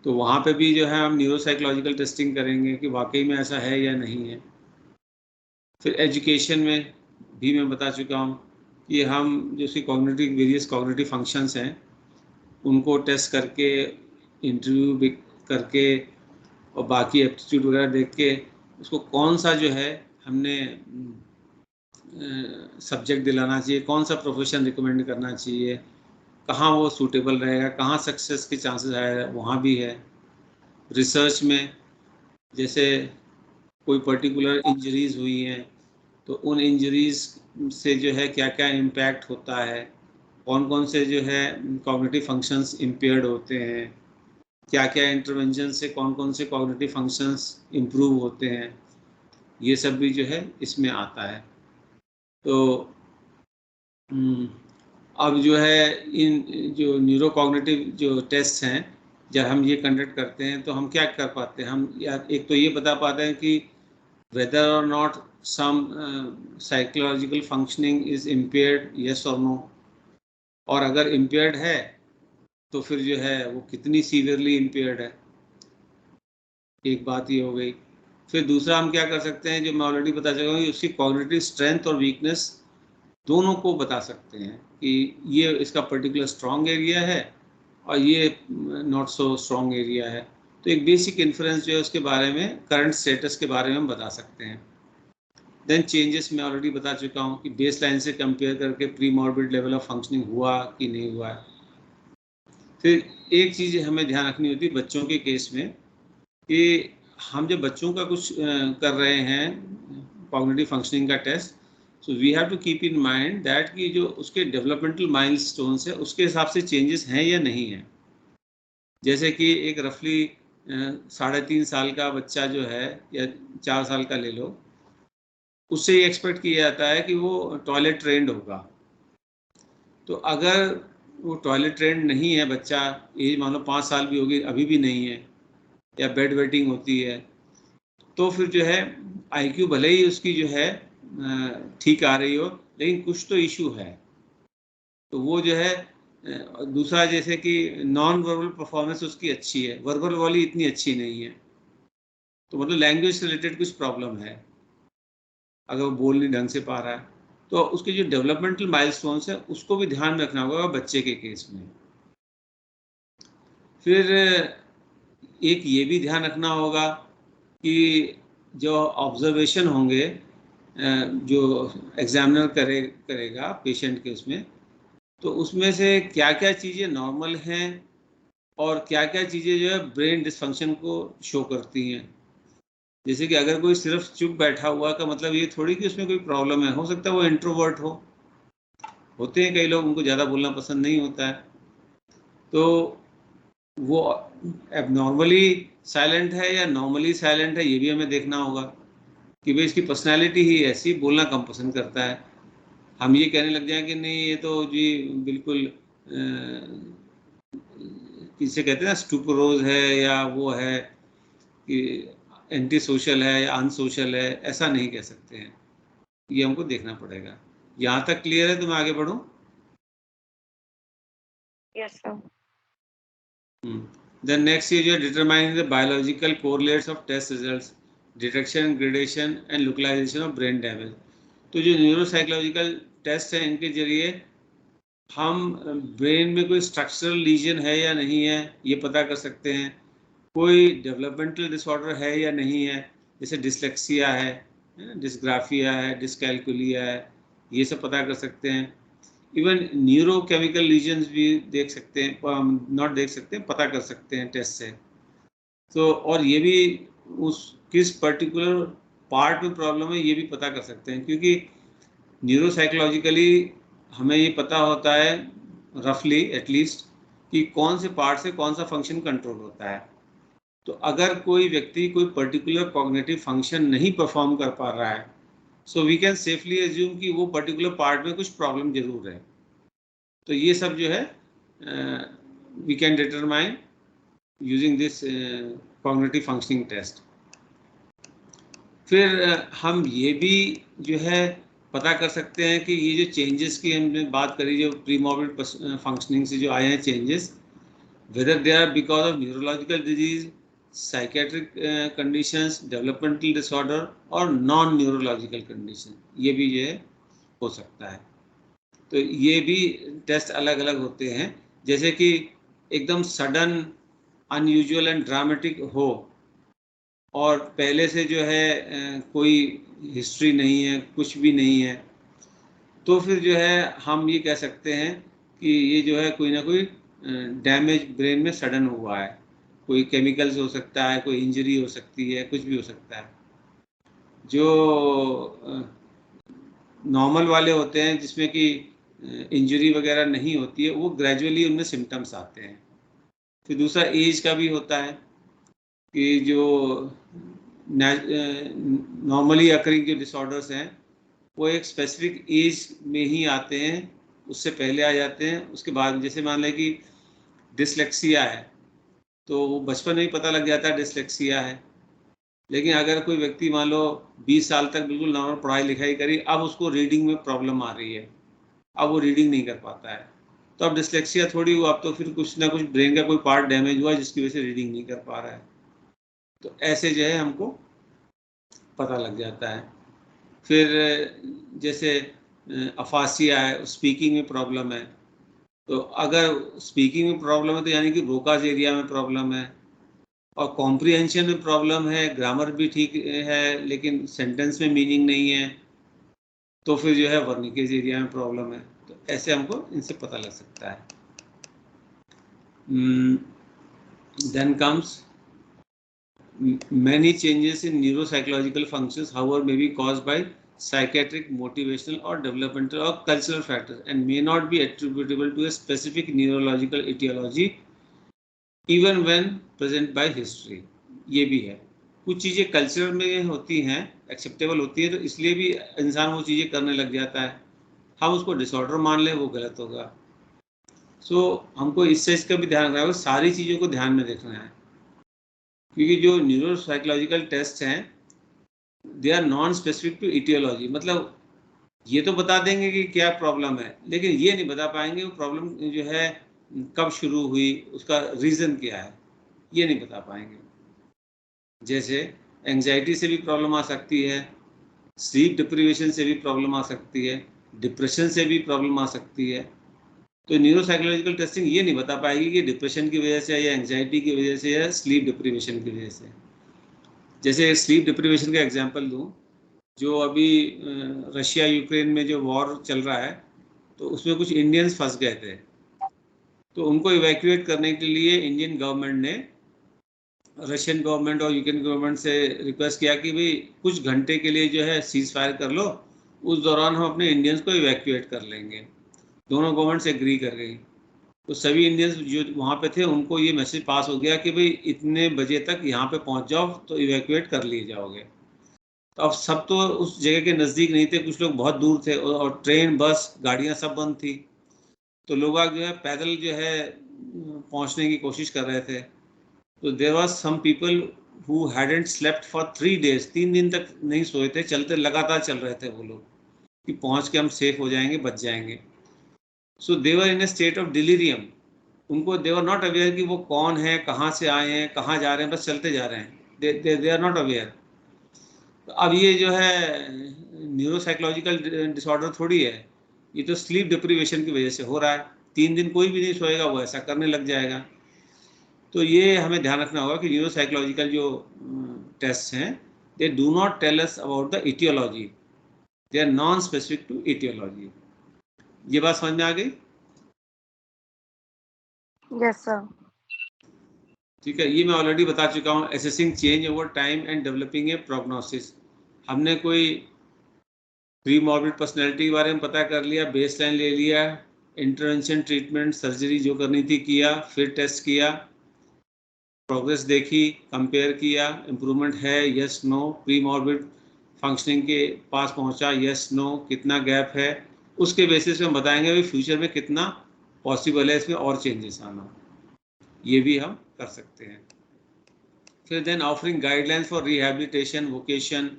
A: तो वहाँ पे भी जो है हम न्यूरोसाइकोलॉजिकल टेस्टिंग करेंगे कि वाकई में ऐसा है या नहीं है। फिर एजुकेशन में भी मैं बता चुका हूँ कि हम जो सी कॉग्निटिव वेरियस कॉग्निटिव फंक्शंस हैं उनको टेस्ट करके, इंटरव्यू भी करके और बाकी एप्टीट्यूड वगैरह देख के उसको कौन सा जो है हमने सब्जेक्ट दिलाना चाहिए, कौन सा प्रोफेशन रिकमेंड करना चाहिए, कहाँ वो सूटेबल रहेगा, कहाँ सक्सेस के चांसेस आएगा, वहाँ भी है। रिसर्च में जैसे कोई पर्टिकुलर इंजरीज हुई हैं तो उन इंजरीज से जो है क्या क्या इम्पैक्ट होता है, कौन कौन से जो है कॉग्निटिव फंक्शंस इम्पेयर्ड होते हैं, क्या क्या इंटरवेंशन से कौन कौन से कॉग्निटिव फंक्शंस इम्प्रूव होते हैं। ये सब भी जो है इसमें आता है। तो अब जो है इन जो न्यूरो कॉग्निटिव जो टेस्ट हैं, जब हम ये कंडक्ट करते हैं तो हम क्या कर पाते हैं, हम या एक तो ये बता पाते हैं कि whether or not some psychological functioning is impaired, yes or no, और अगर impaired है तो फिर जो है वो कितनी सीवियरली impaired है, एक बात ये हो गई। फिर दूसरा हम क्या कर सकते हैं, जो मैं ऑलरेडी बता चुका हूँ, उसकी कॉग्निटिव स्ट्रेंथ और वीकनेस दोनों को बता सकते हैं कि ये इसका पर्टिकुलर स्ट्रॉन्ग एरिया है और ये नॉट सो स्ट्रॉन्ग एरिया है। तो एक बेसिक इन्फ्रेंस जो है उसके बारे में, करंट स्टेटस के बारे में हम बता सकते हैं। देन चेंजेस मैं ऑलरेडी बता चुका हूँ कि बेस लाइन से कंपेयर करके pre morbid level of functioning हुआ कि नहीं हुआ है। फिर एक चीज़ हमें ध्यान रखनी होती है बच्चों के केस में कि हम जब बच्चों का कुछ कर रहे हैं कॉग्निटिव फंक्शनिंग का test, so we have to keep in mind that कि जो उसके डेवलपमेंटल माइलस्टोन्स है उसके हिसाब से चेंजेस हैं या नहीं है। जैसे कि एक रफली 3.5 साल का बच्चा जो है या 4 साल का ले लो, उससे ये एक्सपेक्ट किया जाता है कि वो टॉयलेट ट्रेंड होगा। तो अगर वो टॉयलेट ट्रेंड नहीं है बच्चा, एज मान लो 5 साल भी होगी अभी भी नहीं है, या बेड वेटिंग होती है, तो फिर जो है आईक्यू भले ही उसकी जो है ठीक आ रही हो, लेकिन कुछ तो इशू है। तो वो जो है दूसरा, जैसे कि नॉन वर्बल परफॉर्मेंस उसकी अच्छी है, वर्बल वाली इतनी अच्छी नहीं है, तो मतलब लैंग्वेज से रिलेटेड कुछ प्रॉब्लम है अगर वो बोल नहीं ढंग से पा रहा है। तो उसके जो डेवलपमेंटल माइलस्टोन्स है उसको भी ध्यान में रखना होगा बच्चे के केस में। फिर एक ये भी ध्यान रखना होगा कि जो ऑब्जर्वेशन होंगे जो एग्जामिनर करेगा पेशेंट के उसमें, तो उसमें से क्या क्या चीज़ें नॉर्मल हैं और क्या क्या चीज़ें जो है ब्रेन डिसफंक्शन को शो करती हैं। जैसे कि अगर कोई सिर्फ चुप बैठा हुआ का मतलब ये थोड़ी कि उसमें कोई प्रॉब्लम है, हो सकता है वो इंट्रोवर्ट हो, होते हैं कई लोग, उनको ज़्यादा बोलना पसंद नहीं होता है, तो वो एबनॉर्मली साइलेंट है या नॉर्मली साइलेंट है, ये भी हमें देखना होगा कि भाई इसकी पर्सनैलिटी ही ऐसी, बोलना कम पसंद करता है। हम ये कहने लग जाएं कि नहीं ये तो जी बिल्कुल किसे कहते हैं ना, स्टुपरोज है या वो है कि एंटी सोशल है या अनसोशल है, ऐसा नहीं कह सकते हैं, ये हमको देखना पड़ेगा। यहाँ तक क्लियर है तो मैं आगे बढ़ूँ?
B: Yes, sir.
A: Then next is your determining the biological correlates of test results, detection, gradation and localization of brain damage. तो जो न्यूरोसाइकोलॉजिकल टेस्ट हैं इनके जरिए हम ब्रेन में कोई स्ट्रक्चरल लीजन है या नहीं है ये पता कर सकते हैं, कोई डेवलपमेंटल डिसऑर्डर है या नहीं है, जैसे डिसलेक्सिया है, डिस्ग्राफिया है, डिस्कैल्कुलिया है, ये सब पता कर सकते हैं। इवन न्यूरोकेमिकल लीजन्स भी देख सकते हैं, नॉट देख सकते हैं, पता कर सकते हैं टेस्ट से। तो और ये भी उस किस पर्टिकुलर पार्ट में प्रॉब्लम है ये भी पता कर सकते हैं, क्योंकि न्यूरोसाइकोलॉजिकली हमें ये पता होता है रफली एटलीस्ट कि कौन से पार्ट से कौन सा फंक्शन कंट्रोल होता है। तो अगर कोई व्यक्ति कोई पर्टिकुलर कॉग्निटिव फंक्शन नहीं परफॉर्म कर पा रहा है, so we can safely assume कि वो पर्टिकुलर पार्ट में कुछ प्रॉब्लम जरूर है। तो ये सब जो है we can determine using this cognitive functioning test. फिर हम ये भी जो है पता कर सकते हैं कि ये जो चेंजेस की हमने बात करी, जो प्रीमॉर्बिड फंक्शनिंग से जो आए हैं changes, whether they are because of neurological disease, psychiatric conditions, developmental disorder और नॉन न्यूरोलॉजिकल कंडीशन, ये भी जो है हो सकता है। तो ये भी टेस्ट अलग अलग होते हैं, जैसे कि एकदम सडन अनयूजुअल एंड ड्रामेटिक हो और पहले से जो है कोई हिस्ट्री नहीं है, कुछ भी नहीं है, तो फिर जो है हम ये कह सकते हैं कि ये जो है कोई ना कोई डैमेज ब्रेन में सडन हुआ है, कोई केमिकल से हो सकता है, कोई इंजरी हो सकती है, कुछ भी हो सकता है। जो नॉर्मल वाले होते हैं जिसमें कि इंजरी वगैरह नहीं होती है, वो ग्रेजुअली उनमें सिम्टम्स आते हैं। फिर दूसरा एज का भी होता है कि जो नॉर्मली अकरिंग जो डिसऑर्डर्स हैं वो एक स्पेसिफिक एज में ही आते हैं, उससे पहले आ जाते हैं, उसके बाद जैसे मान लें कि डिसलेक्सिया है तो वो बचपन में ही पता लग जाता है डिसलेक्सिया है। लेकिन अगर कोई व्यक्ति मान लो 20 साल तक बिल्कुल नॉर्मल पढ़ाई लिखाई करी, अब उसको रीडिंग में प्रॉब्लम आ रही है, अब वो रीडिंग नहीं कर पाता है, तो अब डिसलेक्सिया थोड़ी हुआ, अब तो फिर कुछ ना कुछ ब्रेन का कोई पार्ट डैमेज हुआ जिसकी वजह से रीडिंग नहीं कर पा रहा है। तो ऐसे जो है हमको पता लग जाता है। फिर जैसे अफासिया है, स्पीकिंग में प्रॉब्लम है, तो अगर स्पीकिंग में प्रॉब्लम है तो यानी कि ब्रोकाज एरिया में प्रॉब्लम है, और कॉम्प्रिहेंशन में प्रॉब्लम है, ग्रामर भी ठीक है लेकिन सेंटेंस में मीनिंग नहीं है, तो फिर जो है वर्निकेज एरिया में प्रॉब्लम है। तो ऐसे हमको इनसे पता लग सकता है। Then comes many changes in neuropsychological functions, however, may be caused by psychiatric, motivational, or developmental or cultural factors and may not be attributable to a specific neurological etiology even when present by history। ये भी है, कुछ चीज़ें culture में होती हैं, acceptable होती हैं, तो इसलिए भी इंसान वो चीज़ें करने लग जाता है। हम उसको डिसऑर्डर मान लें वो गलत होगा। सो हमको इस चीज़ का भी ध्यान रखना होगा, सारी चीज़ों को ध्यान में देखना है, क्योंकि जो न्यूरोसाइकोलॉजिकल टेस्ट हैं they are non specific to etiology. मतलब ये तो बता देंगे कि क्या प्रॉब्लम है, लेकिन ये नहीं बता पाएंगे वो प्रॉब्लम जो है कब शुरू हुई, उसका रीज़न क्या है, ये नहीं बता पाएंगे। जैसे एंजाइटी से भी प्रॉब्लम आ सकती है, स्लीप डिप्रीवेशन से भी प्रॉब्लम आ सकती है, डिप्रेशन से भी प्रॉब्लम आ सकती है। तो न्यूरोसाइकोलॉजिकल टेस्टिंग ये नहीं बता पाएगी कि डिप्रेशन की वजह से या एंजाइटी की वजह से या स्लीप डिप्रीवेशन की वजह से। जैसे स्लीप डिप्रीवेशन का एग्जांपल दूं, जो अभी रशिया यूक्रेन में जो वॉर चल रहा है, तो उसमें कुछ इंडियंस फंस गए थे, तो उनको इवैक्यूएट करने के लिए इंडियन गवर्नमेंट ने रशियन गवर्नमेंट और यूक्रेन गवर्नमेंट से रिक्वेस्ट किया कि भाई कुछ घंटे के लिए जो है सीज फायर कर लो, उस दौरान हम अपने इंडियंस को इवैक्यूएट कर लेंगे। दोनों गवर्नमेंट्स एग्री कर गई, तो सभी इंडियंस जो वहाँ पे थे उनको ये मैसेज पास हो गया कि भाई इतने बजे तक यहाँ पे पहुँच जाओ तो इवैक्यूएट कर लिए जाओगे। तो अब सब तो उस जगह के नज़दीक नहीं थे, कुछ लोग बहुत दूर थे, और ट्रेन बस गाड़ियाँ सब बंद थी, तो लोग जो है पैदल जो है पहुँचने की कोशिश कर रहे थे। तो there was some people who hadn't slept for 3 days, 3 दिन तक नहीं सोए थे, चलते लगातार चल रहे थे वो लोग कि पहुँच के हम सेफ हो जाएंगे, बच जाएंगे। सो दे वर इन ए स्टेट ऑफ डिलीरियम। उनको दे वर नॉट अवेयर कि वो कौन है, कहाँ से आए हैं, कहाँ जा रहे हैं, बस चलते जा रहे हैं। They are not aware. अब ये जो है न्यूरोसाइकोलॉजिकल डिसऑर्डर थोड़ी है, ये तो स्लीप डिप्रीवेशन की वजह से हो रहा है। 3 दिन कोई भी नहीं सोएगा, वो ऐसा करने लग जाएगा। तो ये हमें ध्यान रखना होगा कि न्यूरोसाइकोलॉजिकल जो टेस्ट हैं they do not tell us about the etiology, they are non specific to etiology. ये बात समझ में आ गई?
B: Yes, sir.
A: ठीक है, ये मैं ऑलरेडी बता चुका हूँ। Assessing change over time and developing a prognosis. हमने कोई प्री मॉर्बिड पर्सनैलिटी के बारे में पता कर लिया, बेस लाइन ले लिया, इंटरवेंशन ट्रीटमेंट सर्जरी जो करनी थी किया, फिर टेस्ट किया, प्रोग्रेस देखी, कंपेयर किया, इम्प्रूवमेंट है yes no, pre morbid functioning के पास पहुंचा यस नो, कितना गैप है, उसके बेसिस पे हम बताएंगे भाई फ्यूचर में कितना पॉसिबल है इसमें और चेंजेस आना। ये भी हम कर सकते हैं। फिर then offering guidelines for rehabilitation, vocation,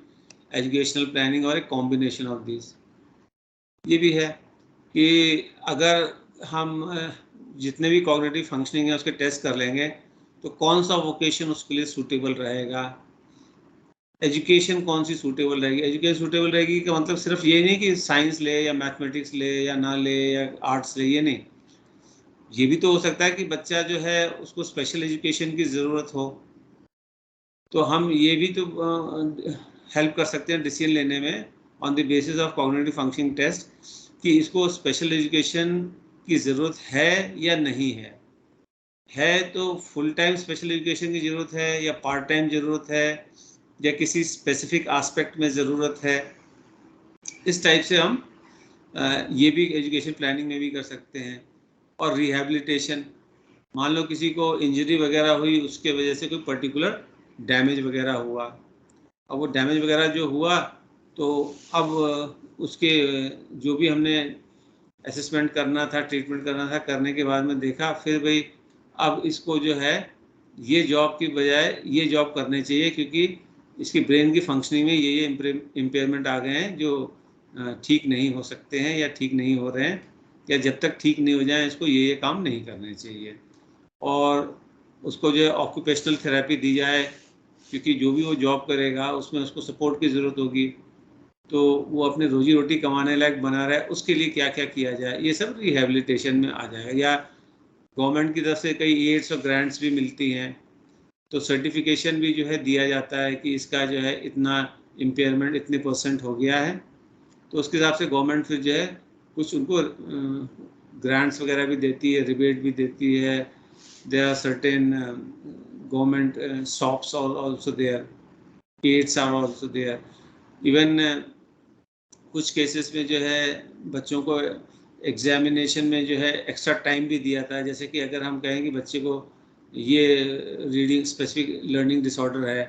A: educational planning और ए कॉम्बिनेशन ऑफ दिस। ये भी है कि अगर हम जितने भी कॉग्निटिव फंक्शनिंग है उसके टेस्ट कर लेंगे तो कौन सा वोकेशन उसके लिए सूटेबल रहेगा, एजुकेशन कौन सी सूटेबल रहेगी। एजुकेशन सूटेबल रहेगी का मतलब सिर्फ ये नहीं कि साइंस ले या मैथमेटिक्स ले या ना ले या आर्ट्स ले, ये नहीं। ये भी तो हो सकता है कि बच्चा जो है उसको स्पेशल एजुकेशन की ज़रूरत हो, तो हम ये भी तो हेल्प कर सकते हैं डिसीजन लेने में on the basis of cognitive functioning test कि इसको स्पेशल एजुकेशन की ज़रूरत है या नहीं है। तो फुल टाइम स्पेशल एजुकेशन की ज़रूरत है या पार्ट टाइम ज़रूरत है या किसी स्पेसिफिक एस्पेक्ट में ज़रूरत है। इस टाइप से हम ये भी एजुकेशन प्लानिंग में भी कर सकते हैं। और रिहैबिलिटेशन, मान लो किसी को इंजरी वगैरह हुई, उसके वजह से कोई पर्टिकुलर डैमेज वगैरह हुआ, अब वो डैमेज वगैरह जो हुआ तो अब उसके जो भी हमने असेसमेंट करना था, ट्रीटमेंट करना था, करने के बाद में देखा फिर भाई अब इसको जो है ये जॉब की बजाय ये जॉब करनी चाहिए, क्योंकि इसकी ब्रेन की फंक्शनिंग में ये इम्पेयरमेंट आ गए हैं जो ठीक नहीं हो सकते हैं या ठीक नहीं हो रहे हैं, या जब तक ठीक नहीं हो जाए इसको ये काम नहीं करने चाहिए। और उसको जो है ऑक्यूपेशनल थेरेपी दी जाए, क्योंकि जो भी वो जॉब करेगा उसमें उसको सपोर्ट की ज़रूरत होगी, तो वो अपने रोजी रोटी कमाने लायक बना रहा है, उसके लिए क्या क्या किया जाए ये सब रिहेबिलिटेशन में आ जाएगा। या गवर्नमेंट की तरफ से कई एड्स और ग्रांट्स भी मिलती हैं, तो सर्टिफिकेशन भी जो है दिया जाता है कि इसका जो है इतना इम्पेयरमेंट इतने % हो गया है, तो उसके हिसाब से गवर्नमेंट फिर जो है कुछ उनको ग्रांट्स वगैरह भी देती है, रिबेट भी देती है। There are certain government shops also there, aids are also there. Even कुछ केसेस में जो है बच्चों को एग्जामिनेशन में जो है एक्स्ट्रा टाइम भी दिया था, जैसे कि अगर हम कहें कि बच्चे को ये रीडिंग स्पेसिफिक लर्निंग डिसऑर्डर है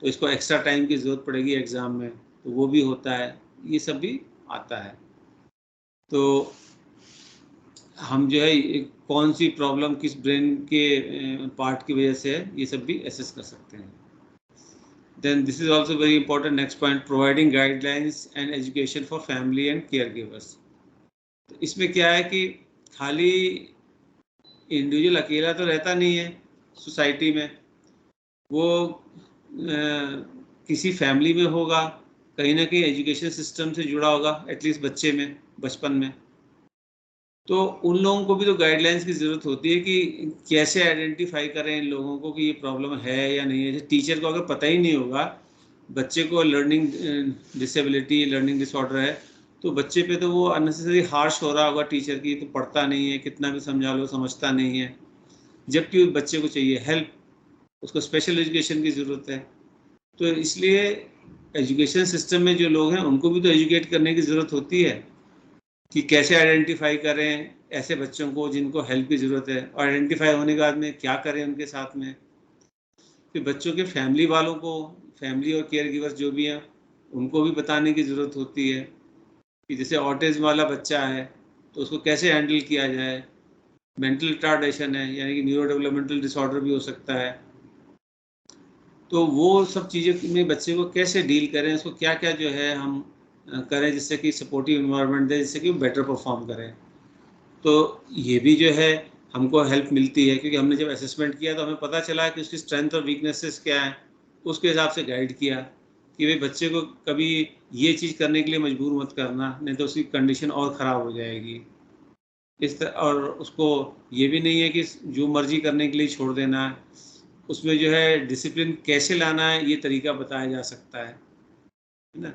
A: तो इसको एक्स्ट्रा टाइम की ज़रूरत पड़ेगी एग्ज़ाम में, तो वो भी होता है, ये सब भी आता है। तो हम जो है कौन सी प्रॉब्लम किस ब्रेन के पार्ट की वजह से है ये सब भी एसेस कर सकते हैं। Then this is also very important, next point, providing guidelines and education for family and caregivers। तो इसमें क्या है कि खाली इंडिविजुअल अकेला तो रहता नहीं है सोसाइटी में, वो किसी फैमिली में होगा, कहीं ना कहीं एजुकेशन सिस्टम से जुड़ा होगा, एटलीस्ट बच्चे में बचपन में, तो उन लोगों को भी तो गाइडलाइंस की ज़रूरत होती है कि कैसे आइडेंटिफाई करें इन लोगों को कि ये प्रॉब्लम है या नहीं है। टीचर को अगर पता ही नहीं होगा बच्चे को लर्निंग डिसेबिलिटी लर्निंग डिसऑर्डर है, तो बच्चे पे तो वो अननेसेसरी हार्श हो रहा होगा टीचर की, तो पढ़ता नहीं है, कितना भी समझा लो समझता नहीं है, जबकि उस बच्चे को चाहिए हेल्प, उसको स्पेशल एजुकेशन की ज़रूरत है। तो इसलिए एजुकेशन सिस्टम में जो लोग हैं उनको भी तो एजुकेट करने की ज़रूरत होती है कि कैसे आइडेंटिफाई करें ऐसे बच्चों को जिनको हेल्प की ज़रूरत है, और आइडेंटिफाई होने के बाद में क्या करें उनके साथ में। फिर बच्चों के फैमिली वालों को, फैमिली और केयर गिवर्स जो भी हैं उनको भी बताने की ज़रूरत होती है कि जैसे ऑटिज्म वाला बच्चा है तो उसको कैसे हैंडल किया जाए, मेंटल रिटार्डेशन है यानी कि न्यूरो डेवलपमेंटल डिसऑर्डर भी हो सकता है, तो वो सब चीज़ें में बच्चे को कैसे डील करें, उसको क्या क्या जो है हम करें जिससे कि सपोर्टिव इन्वायरमेंट दें, जिससे कि वो बेटर परफॉर्म करें। तो ये भी जो है हमको हेल्प मिलती है, क्योंकि हमने जब असेसमेंट किया तो हमें पता चला कि उसकी स्ट्रेंथ और वीकनेसेस क्या हैं, उसके हिसाब से गाइड किया कि भाई बच्चे को कभी ये चीज़ करने के लिए मजबूर मत करना, नहीं तो उसकी कंडीशन और ख़राब हो जाएगी। इस तरह, और उसको ये भी नहीं है कि जो मर्जी करने के लिए छोड़ देना, उसमें जो है डिसिप्लिन कैसे लाना है ये तरीका बताया जा सकता है ना,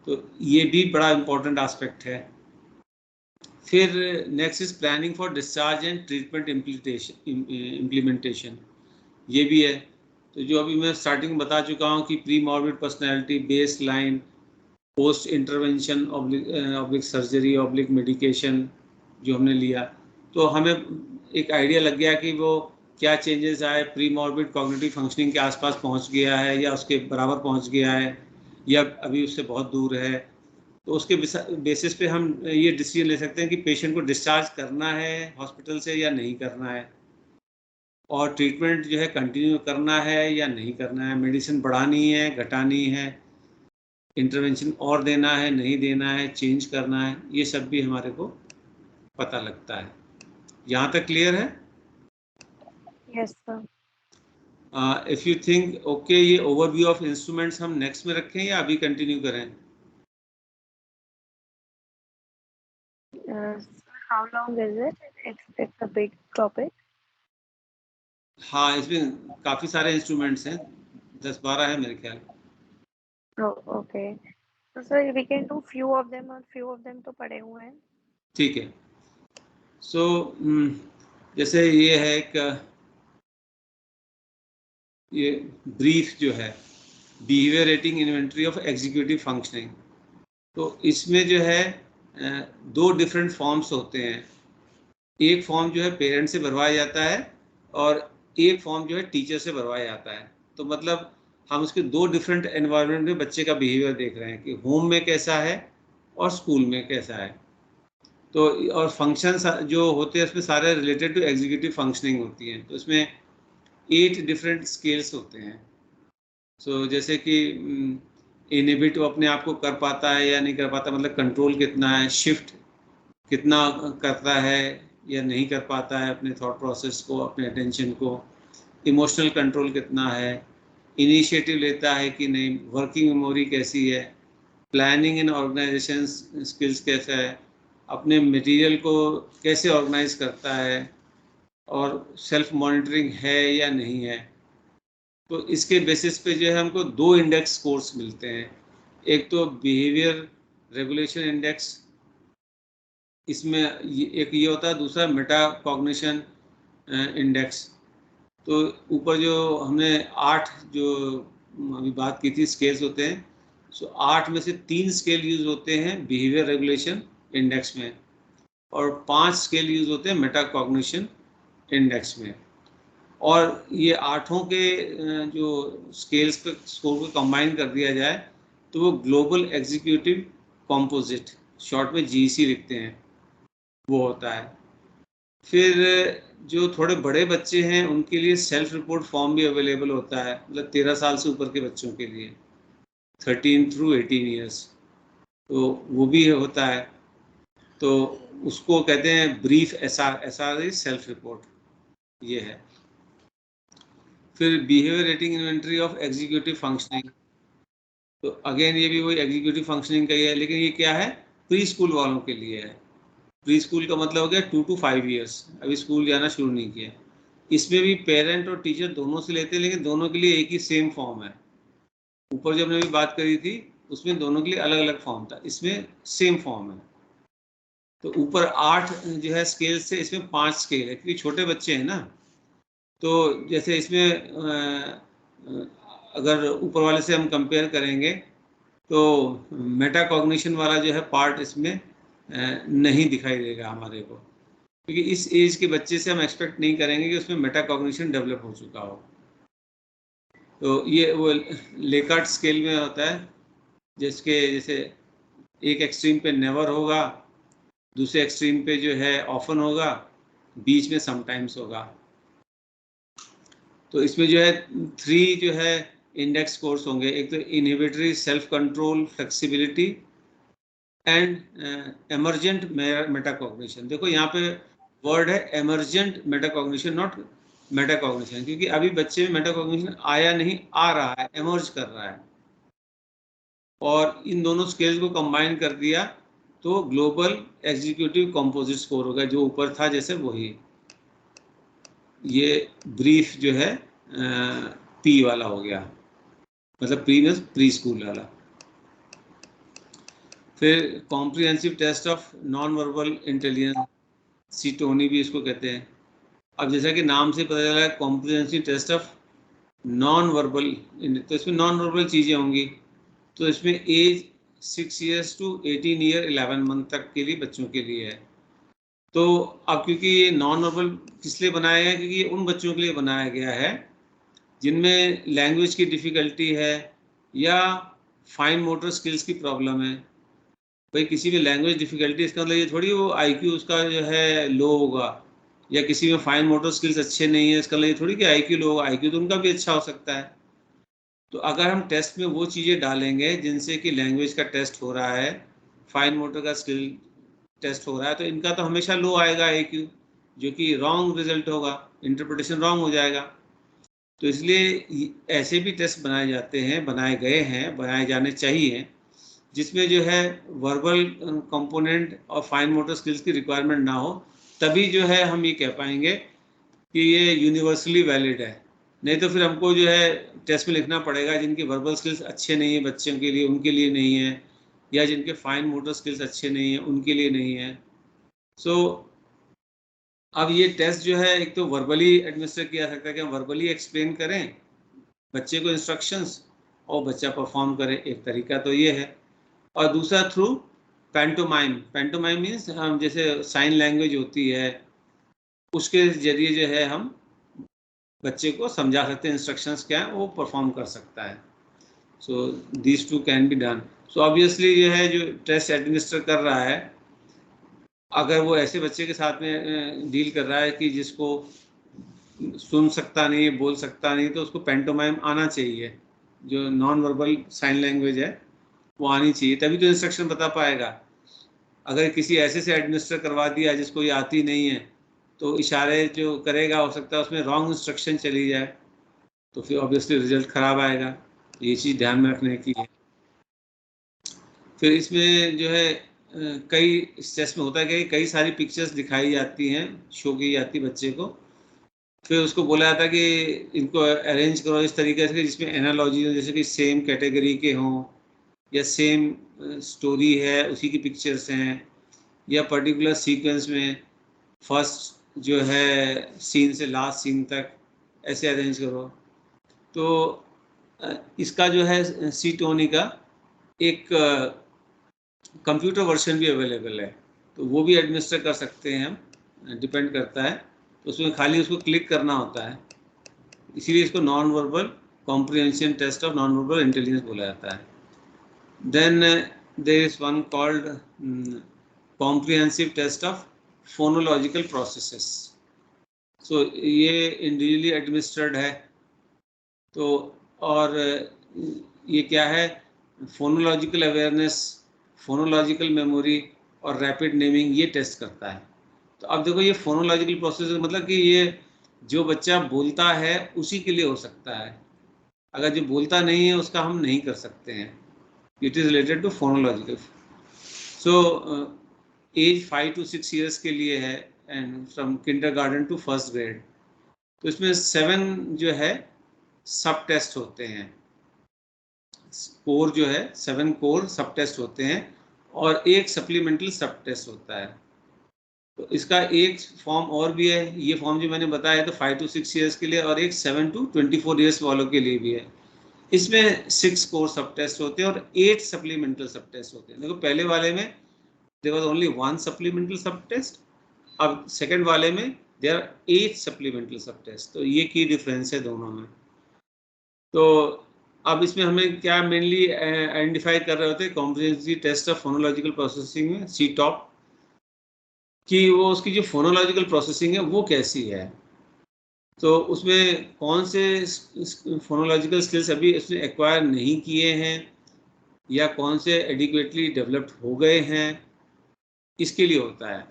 A: तो ये भी बड़ा इम्पोर्टेंट एस्पेक्ट है। फिर next is planning for discharge and treatment implementation, ये भी है। तो जो अभी मैं स्टार्टिंग में बता चुका हूँ कि pre morbid personality, base line, post intervention oblique surgery oblique medication जो हमने लिया, तो हमें एक आइडिया लग गया कि वो क्या चेंजेस आए, प्री मॉर्बिड कॉग्निटिव फंक्शनिंग के आसपास पहुंच गया है या उसके बराबर पहुंच गया है या अभी उससे बहुत दूर है, तो उसके बेसिस पे हम ये डिसीजन ले सकते हैं कि पेशेंट को डिस्चार्ज करना है हॉस्पिटल से या नहीं करना है, और ट्रीटमेंट जो है कंटिन्यू करना है या नहीं करना है, मेडिसिन बढ़ानी है घटानी है, इंटरवेंशन और देना है नहीं देना है, चेंज करना है, ये सब भी हमारे को पता लगता है। यहाँ तक क्लियर है?
B: Yes, sir.
A: If you think okay, ये ओवरव्यू ऑफ इंस्ट्रूमेंट्स हम नेक्स्ट में रखें या अभी कंटिन्यू करें?
B: How long is it? It's a big topic.
A: हाँ, इसमें काफ़ी सारे इंस्ट्रूमेंट्स हैं, 10-12 है मेरे ख्याल।
B: Oh, okay. So, sir, we can do few of them और few of them तो पढ़े हुए हैं।
A: ठीक है। सो जैसे ये है एक ये ब्रीफ जो है behaviour rating inventory of executive functioning, तो इसमें जो है दो डिफरेंट फॉर्म्स होते हैं। एक फॉर्म जो है पेरेंट से भरवाया जाता है और एक फॉर्म जो है टीचर से भरवाया जाता है। तो मतलब हम उसके दो डिफरेंट एनवायरनमेंट में बच्चे का बिहेवियर देख रहे हैं कि होम में कैसा है और स्कूल में कैसा है। तो और फंक्शंस जो होते हैं उसमें सारे रिलेटेड टू एग्जीक्यूटिव फंक्शनिंग होती हैं। तो उसमें 8 डिफरेंट स्केल्स होते हैं। सो जैसे कि इनहिबिट वो अपने आप को कर पाता है या नहीं कर पाता, मतलब कंट्रोल कितना है, शिफ्ट कितना करता है या नहीं कर पाता है अपने थॉट प्रोसेस को, अपने अटेंशन को, इमोशनल कंट्रोल कितना है, इनिशिएटिव लेता है कि नहीं, वर्किंग मेमोरी कैसी है, प्लानिंग एंड ऑर्गेनाइजेशन स्किल्स कैसा है, अपने मटेरियल को कैसे ऑर्गेनाइज करता है, और सेल्फ मॉनिटरिंग है या नहीं है। तो इसके बेसिस पे जो है हमको 2 इंडेक्स स्कोर्स मिलते हैं। एक तो बिहेवियर रेगुलेशन इंडेक्स, इसमें एक ये होता है, दूसरा मेटा कॉग्निशन इंडेक्स। तो ऊपर जो हमने 8 जो अभी बात की थी स्केल्स होते हैं, सो 8 में से 3 स्केल यूज होते हैं बिहेवियर रेगुलेशन इंडेक्स में, और 5 स्केल यूज होते हैं मेटा कॉग्निशन इंडेक्स में। और ये 8 के जो स्केल्स पे स्कोर को कंबाइन कर दिया जाए तो वो ग्लोबल एग्जीक्यूटिव कॉम्पोजिट, शॉर्ट में GEC लिखते हैं, वो होता है। फिर जो थोड़े बड़े बच्चे हैं उनके लिए सेल्फ रिपोर्ट फॉर्म भी अवेलेबल होता है, मतलब 13 साल से ऊपर के बच्चों के लिए, 13 थ्रू 18 ईयर्स, तो वो भी होता है। तो उसको कहते हैं brief SR is self report, ये है। फिर behaviour rating inventory of executive functioning, तो अगेन ये भी वही एग्जीक्यूटिव फंक्शनिंग का ही है, लेकिन ये क्या है, प्री स्कूल वालों के लिए है। प्री स्कूल का मतलब हो गया 2 to 5 ईयर्स, अभी स्कूल जाना शुरू नहीं किया। इसमें भी पेरेंट और टीचर दोनों से लेते हैं, लेकिन दोनों के लिए एक ही सेम फॉर्म है। ऊपर जब हमने भी बात करी थी उसमें दोनों के लिए अलग अलग फॉर्म था, इसमें सेम फॉर्म है। तो ऊपर 8 जो है स्केल से, इसमें 5 स्केल है क्योंकि छोटे बच्चे हैं ना। तो जैसे इसमें अगर ऊपर वाले से हम कंपेयर करेंगे तो मेटा कॉग्निशन वाला जो है पार्ट इसमें नहीं दिखाई देगा हमारे को, क्योंकि इस एज के बच्चे से हम एक्सपेक्ट नहीं करेंगे कि उसमें मेटा कॉग्निशन डेवलप हो चुका हो। तो ये वो लेकार्ट स्केल में होता है, जिसके जैसे एक एक्सट्रीम पे नेवर होगा, दूसरे एक्सट्रीम पे जो है ऑफन होगा, बीच में समटाइम्स होगा। तो इसमें जो है 3 जो है इंडेक्स स्कोर्स होंगे, एक तो inhibitory self control flexibility and emergent metacognition. देखो यहाँ पे वर्ड है एमर्जेंट मेटाकॉग्निशन, नॉट मेटाकॉग्निशन, क्योंकि अभी बच्चे में मेटाकॉग्निशन आया नहीं, आ रहा है, एमर्ज कर रहा है। और इन दोनों स्केल्स को कंबाइन कर दिया तो ग्लोबल एग्जीक्यूटिव कंपोजिट स्कोर होगा, जो ऊपर था जैसे वही। ये ब्रीफ जो है पी वाला हो गया, मतलब प्री स्कूल वाला। फिर comprehensive test of non verbal intelligence, CTONI भी इसको कहते हैं। अब जैसा कि नाम से पता चला है comprehensive test of non verbal, तो इसमें नॉन वर्बल चीज़ें होंगी। तो इसमें age 6 years to 18 year 11 month तक के लिए बच्चों के लिए है। तो अब क्योंकि ये नॉन वर्बल किस लिए बनाया गया है, क्योंकि ये उन बच्चों के लिए बनाया गया है जिनमें लैंग्वेज की डिफ़िकल्टी है या फाइन मोटर स्किल्स की प्रॉब्लम है। भाई किसी में लैंग्वेज डिफ़िकल्टी, इसका मतलब ये थोड़ी वो IQ उसका जो है लो होगा, या किसी में फाइन मोटर स्किल्स अच्छे नहीं है इसका मतलब ये थोड़ी कि IQ लो होगा, IQ तो उनका भी अच्छा हो सकता है। तो अगर हम टेस्ट में वो चीज़ें डालेंगे जिनसे कि लैंग्वेज का टेस्ट हो रहा है, फाइन मोटर का स्किल टेस्ट हो रहा है, तो इनका तो हमेशा लो आएगा IQ, जो कि रॉन्ग रिजल्ट होगा, इंटरप्रिटेशन रॉन्ग हो जाएगा। तो इसलिए ऐसे भी टेस्ट बनाए जाते हैं, बनाए गए हैं, बनाए जाने चाहिए, जिसमें जो है वर्बल कंपोनेंट और फाइन मोटर स्किल्स की रिक्वायरमेंट ना हो, तभी जो है हम ये कह पाएंगे कि ये यूनिवर्सली वैलिड है। नहीं तो फिर हमको जो है टेस्ट में लिखना पड़ेगा जिनके वर्बल स्किल्स अच्छे नहीं है बच्चों के लिए, उनके लिए नहीं है, या जिनके फाइन मोटर स्किल्स अच्छे नहीं हैं उनके लिए नहीं है। सो अब ये टेस्ट जो है एक तो वर्बली एडमिनिस्टर किया जा सकता है कि हम वर्बली एक्सप्लेन करें बच्चे को इंस्ट्रक्शंस और बच्चा परफॉर्म करे, एक तरीका तो ये है। और दूसरा थ्रू पैंटोमाइम। पैंटोमाइम मीन्स हम जैसे साइन लैंग्वेज होती है उसके जरिए जो है हम बच्चे को समझा सकते हैं इंस्ट्रक्शंस क्या है, वो परफॉर्म कर सकता है। So these two can be done. So obviously ये है जो टेस्ट एडमिनिस्टर कर रहा है, अगर वो ऐसे बच्चे के साथ में डील कर रहा है कि जिसको सुन सकता नहीं, बोल सकता नहीं, तो उसको पेंटोमाइम आना चाहिए, जो नॉन वर्बल साइन लैंग्वेज है वो आनी चाहिए, तभी तो इंस्ट्रक्शन बता पाएगा। अगर किसी ऐसे से एडमिनिस्टर करवा दिया जिसको ये आती नहीं है, तो इशारे जो करेगा हो सकता है उसमें रॉन्ग इंस्ट्रक्शन चली जाए, तो फिर ऑब्वियसली रिजल्ट खराब आएगा। ये चीज़ ध्यान में रखने की है। फिर इसमें जो है कई स्टेप्स में होता है कि कई सारी पिक्चर्स दिखाई जाती हैं, शो की जाती है बच्चे को, फिर उसको बोला जाता है कि इनको अरेंज करो इस तरीके से जिसमें एनालॉजी हो, जैसे कि सेम कैटेगरी के हों, या सेम स्टोरी है उसी की पिक्चर्स हैं, या पर्टिकुलर सीक्वेंस में फर्स्ट जो है सीन से लास्ट सीन तक ऐसे अरेंज करो। तो इसका जो है सी टोनी का एक कंप्यूटर वर्जन भी अवेलेबल है, तो वो भी एडमिनिस्टर कर सकते हैं हम, डिपेंड करता है। तो उसमें खाली उसको क्लिक करना होता है, इसीलिए इसको non verbal comprehension test of non verbal intelligence बोला जाता है। Then there is one called comprehensive test of phonological processes. So ये इंडिविजुअली एडमिनिस्टर्ड है। तो और ये क्या है, फोनोलॉजिकल अवेयरनेस, फोनोलॉजिकल मेमोरी और रैपिड नेमिंग ये टेस्ट करता है। तो अब देखो ये फोनोलॉजिकल प्रोसेस मतलब कि ये जो बच्चा बोलता है उसी के लिए हो सकता है, अगर जो बोलता नहीं है उसका हम नहीं कर सकते हैं। It is related to phonological. So age 5 to 6 years के लिए है, and from kindergarten to first grade. तो इसमें 7 जो है सब टेस्ट होते हैं, कोर जो है 7 कोर सब टेस्ट होते हैं, और एक सप्लीमेंटल सब टेस्ट होता है। तो इसका एक फॉर्म और भी है, ये फॉर्म जो मैंने बताया तो 5 to 6 ईयर्स के लिए, और एक 7 to 24 ईयर्स वालों के लिए भी है। इसमें 6 कोर सब टेस्ट होते हैं और 8 सप्लीमेंटल सब टेस्ट होते हैं। देखो पहले वाले में देयर वाज ओनली 1 सप्लीमेंटल सब टेस्ट, अब सेकंड वाले में देयर आर 8 सप्लीमेंटल सब टेस्ट। तो ये की डिफरेंस है दोनों में। तो अब इसमें हमें क्या मेनली आइडेंटिफाई कर रहे होते हैं comprehensive test of phonological processing में, सी टॉप, कि वो उसकी जो फोनोलॉजिकल प्रोसेसिंग है वो कैसी है, तो उसमें कौन से फोनोलॉजिकल स्किल्स अभी उसने एक्वायर नहीं किए हैं या कौन से एडिक्वेटली डेवलप्ड हो गए हैं, इसके लिए होता है।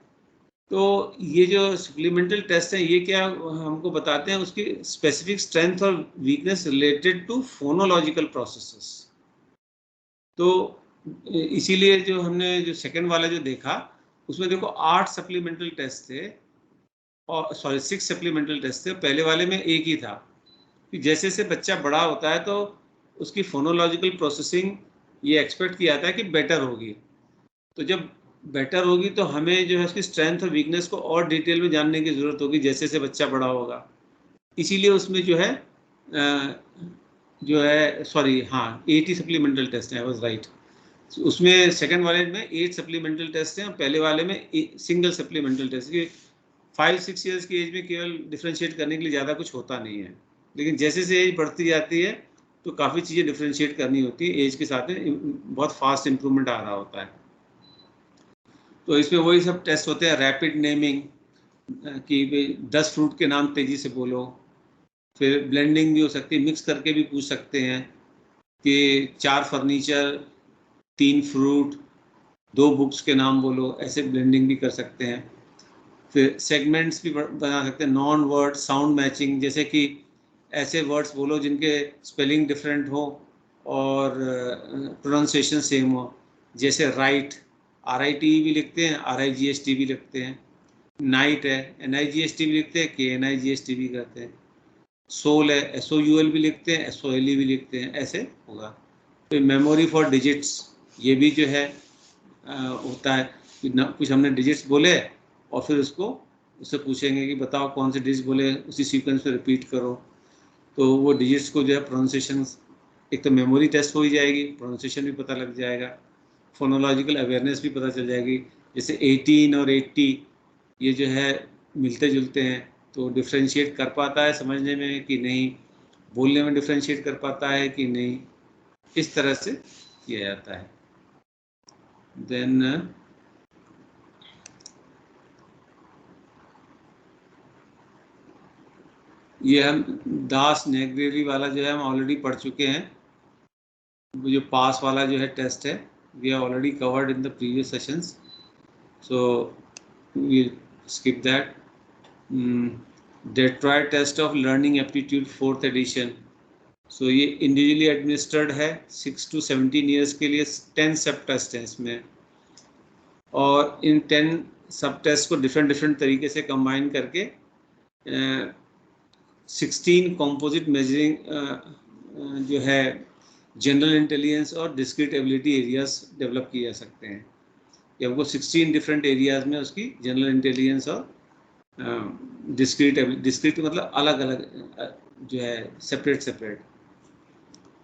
A: तो ये जो सप्लीमेंटल टेस्ट हैं ये क्या हमको बताते हैं, उसकी स्पेसिफिक स्ट्रेंथ और weakness related to phonological processes. तो इसीलिए जो हमने जो सेकंड वाला जो देखा उसमें देखो 8 सप्लीमेंटल टेस्ट थे, और सॉरी 6 सप्लीमेंटल टेस्ट थे, पहले वाले में एक ही था। कि जैसे जैसे बच्चा बड़ा होता है तो उसकी फोनोलॉजिकल प्रोसेसिंग ये एक्सपेक्ट किया जाता है कि बेटर होगी। तो जब बेटर होगी तो हमें जो है उसकी स्ट्रेंथ और वीकनेस को और डिटेल में जानने की ज़रूरत होगी जैसे जैसे बच्चा बड़ा होगा। इसीलिए उसमें जो है सॉरी हाँ 80 सप्लीमेंटल टेस्ट हैं, आई वाज राइट। उसमें सेकंड वाले में 8 सप्लीमेंटल टेस्ट हैं, पहले वाले में सिंगल सप्लीमेंटल टेस्ट। 5-6 ईयर्स की एज में केवल डिफ्रेंशिएट करने के लिए ज़्यादा कुछ होता नहीं है, लेकिन जैसे जैसे एज बढ़ती जाती है तो काफ़ी चीज़ें डिफ्रेंशिएट करनी होती है, एज के साथ में बहुत फास्ट इम्प्रूवमेंट आ रहा होता है। तो इसमें वही सब टेस्ट होते हैं, रैपिड नेमिंग कि 10 फ्रूट के नाम तेज़ी से बोलो, फिर ब्लेंडिंग भी हो सकती है, मिक्स करके भी पूछ सकते हैं कि 4 फर्नीचर, 3 फ्रूट, 2 बुक्स के नाम बोलो, ऐसे ब्लेंडिंग भी कर सकते हैं। फिर सेगमेंट्स भी बना सकते हैं, नॉन वर्ड साउंड मैचिंग, जैसे कि ऐसे वर्ड्स बोलो जिनके स्पेलिंग डिफरेंट हो और प्रोनाउंसिएशन सेम हो, जैसे राइट RIT भी लिखते हैं, RIGST भी लिखते हैं, नाइट है NIGST भी लिखते हैं, KNIGST भी करते हैं, सोल है SOUL भी लिखते हैं, SOLE भी लिखते हैं, ऐसे होगा। तो मेमोरी फॉर डिजिट्स ये भी जो है होता है कि कुछ हमने डिजिट्स बोले और फिर उससे पूछेंगे कि बताओ कौन से डिजिट्स बोले, उसी सीक्वेंस पे रिपीट करो। तो वो डिजिट्स को जो है प्रोनाउंसिएशन, एक तो मेमोरी टेस्ट हो ही जाएगी, प्रोनाउंसिएशन भी पता लग जाएगा, फोनोलॉजिकल अवेयरनेस भी पता चल जाएगी। जैसे 18 और 80 ये जो है मिलते जुलते हैं, तो डिफ्रेंशिएट कर पाता है समझने में कि नहीं, बोलने में डिफ्रेंशिएट कर पाता है कि नहीं, इस तरह से किया जाता है। देन ये हम दास नेग्रेरी वाला जो है हम ऑलरेडी पढ़ चुके हैं। जो पास वाला जो है टेस्ट है, we have already covered in the previous sessions, so we skip that. Detroit test of learning aptitude 4th edition, so ये इंडिविजुअली एडमिनिस्टर्ड है 6 to 17 ईयर्स के लिए। 10 सब टेस्ट हैं इसमें, और इन 10 सब टेस्ट को डिफरेंट तरीके से कंबाइन करके 16 कंपोजिट मेजरिंग जो है जनरल इंटेलिजेंस और डिस्क्रीट एबिलिटी एरियाज डेवलप किए जा सकते हैं। ये आपको 16 डिफरेंट एरियाज में उसकी जनरल इंटेलिजेंस और डिस्क्रीट मतलब अलग अलग जो है सेपरेट।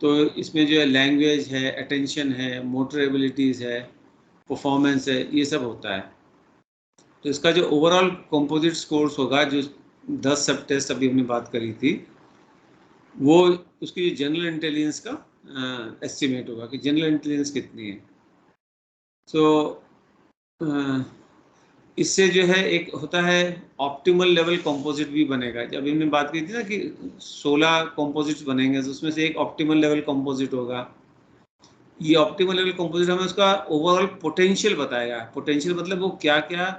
A: तो इसमें जो है लैंग्वेज है, अटेंशन है, मोटर एबिलिटीज़ है, परफॉर्मेंस है, ये सब होता है। तो इसका जो ओवरऑल कंपोजिट स्कोर्स होगा, जो 10 सब टेस्ट अभी हमने बात करी थी, वो उसकी जनरल इंटेलिजेंस का एस्टिमेट होगा कि जनरल इंटेलिजेंस कितनी है। सो इससे जो है एक होता है ऑप्टिमल लेवल कंपोजिट भी बनेगा। जब हमने बात की थी ना कि 16 कंपोजिट्स बनेंगे, तो उसमें से एक ऑप्टिमल लेवल कंपोजिट होगा। ये ऑप्टिमल लेवल कंपोजिट हमें उसका ओवरऑल पोटेंशियल बताएगा। पोटेंशियल मतलब वो क्या क्या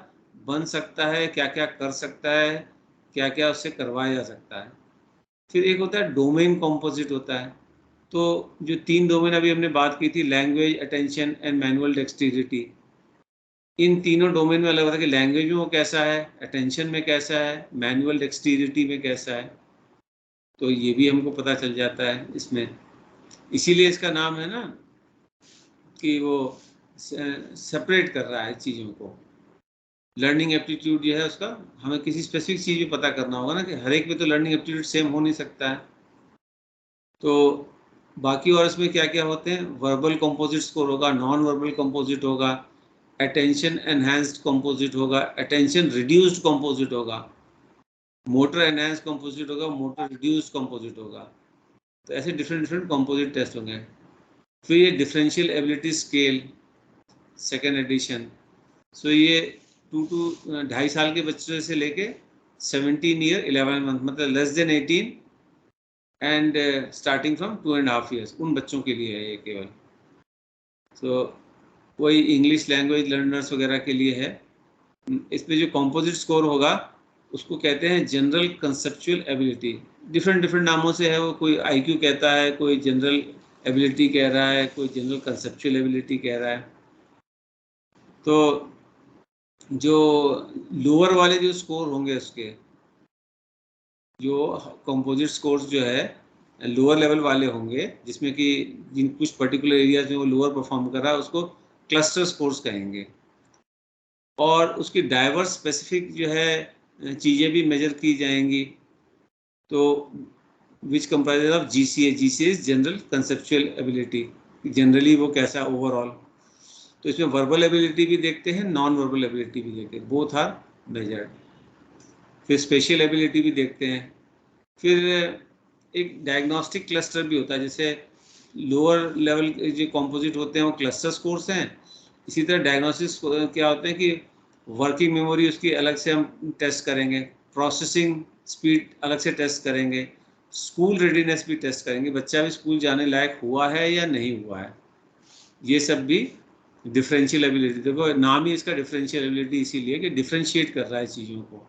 A: बन सकता है, क्या क्या कर सकता है, क्या क्या उससे करवाया जा सकता है। फिर एक होता है डोमेन कंपोजिट होता है। तो जो 3 डोमेन अभी हमने बात की थी, language, attention and manual dexterity, इन तीनों डोमेन में अलग होता है कि लैंग्वेज में वो कैसा है, अटेंशन में कैसा है, मैनुअल डेक्सटेरिटी में कैसा है। तो ये भी हमको पता चल जाता है इसमें। इसीलिए इसका नाम है ना कि वो सेपरेट कर रहा है चीज़ों को। लर्निंग एप्टीट्यूड जो है उसका हमें किसी स्पेसिफिक चीज़ में पता करना होगा ना, कि हर एक में तो लर्निंग एप्टीट्यूड सेम हो नहीं सकता है। तो बाकी और इसमें क्या क्या होते हैं, वर्बल कंपोजिट स्कोर होगा, नॉन वर्बल कंपोजिट होगा, अटेंशन एनहांस्ड कंपोजिट होगा, अटेंशन रिड्यूस्ड कंपोजिट होगा, मोटर एनहांस्ड कंपोजिट होगा, मोटर रिड्यूस्ड कंपोजिट होगा। तो ऐसे डिफरेंट कंपोजिट टेस्ट होंगे। फिर ये differential ability scale second edition, so ये 2 साल के बच्चों से लेके 17 ईयर 11 मंथ, मतलब less than 18 and starting from 2.5 years, उन बच्चों के लिए है ये केवल। सो वही इंग्लिश लैंग्वेज लर्नर्स वगैरह के लिए है। इसमें जो कंपोजिट स्कोर होगा उसको कहते हैं जनरल कंसेप्चुअल एबिलिटी। डिफरेंट नामों से है वो, कोई IQ कहता है, कोई जनरल एबिलिटी कह रहा है, कोई जनरल कंसेप्चुअल एबिलिटी कह रहा है। तो जो लोअर वाले जो स्कोर होंगे उसके, जो कंपोजिट स्कोर्स जो है लोअर लेवल वाले होंगे, जिसमें कि जिन कुछ पर्टिकुलर एरियाज में वो लोअर परफॉर्म कर रहा है, उसको क्लस्टर स्कोर्स कहेंगे। और उसकी डाइवर्स स्पेसिफिक जो है चीज़ें भी मेजर की जाएंगी। तो which comprises of GCA is general conceptual ability, generally वो कैसा ओवरऑल। तो इसमें वर्बल एबिलिटी भी देखते हैं, नॉन वर्बल एबिलिटी भी देखते हैं, बोथ आर मेजर्ड। फिर स्पेशल एबिलिटी भी देखते हैं। फिर एक डायग्नोस्टिक क्लस्टर भी होता है, जैसे लोअर लेवल जो कंपोजिट होते हैं वो क्लस्टर स्कोर्स हैं, इसी तरह डायग्नोस्टिक क्या होते हैं कि वर्किंग मेमोरी उसकी अलग से हम टेस्ट करेंगे, प्रोसेसिंग स्पीड अलग से टेस्ट करेंगे, स्कूल रेडीनेस भी टेस्ट करेंगे, बच्चा भी स्कूल जाने लायक हुआ है या नहीं हुआ है। ये सब भी डिफरेंशियल एबिलिटी, देखो नाम ही इसका डिफरेंशियल एबिलिटी इसीलिए कि डिफरेंशिएट कर रहा है चीज़ों को।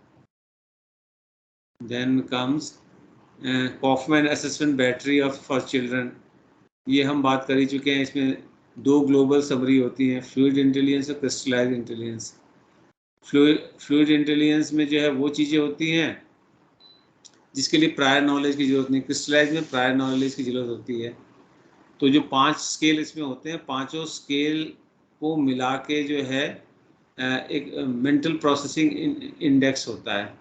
A: Then comes Kaufman assessment battery of for children, ये हम बात कर ही चुके हैं। इसमें 2 ग्लोबल समरी होती हैं, फ्लूइड इंटेलिजेंस और क्रिस्टलाइज्ड इंटेलिजेंस। फ्लूइड इंटेलिजेंस में जो है वो चीज़ें होती हैं जिसके लिए प्रायर नॉलेज की जरूरत नहीं, क्रिस्टलाइज में प्रायर नॉलेज की जरूरत होती है। तो जो 5 स्केल इसमें होते हैं, पांचों स्केल को मिला के जो है एक मेंटल प्रोसेसिंग इंडेक्स होता है,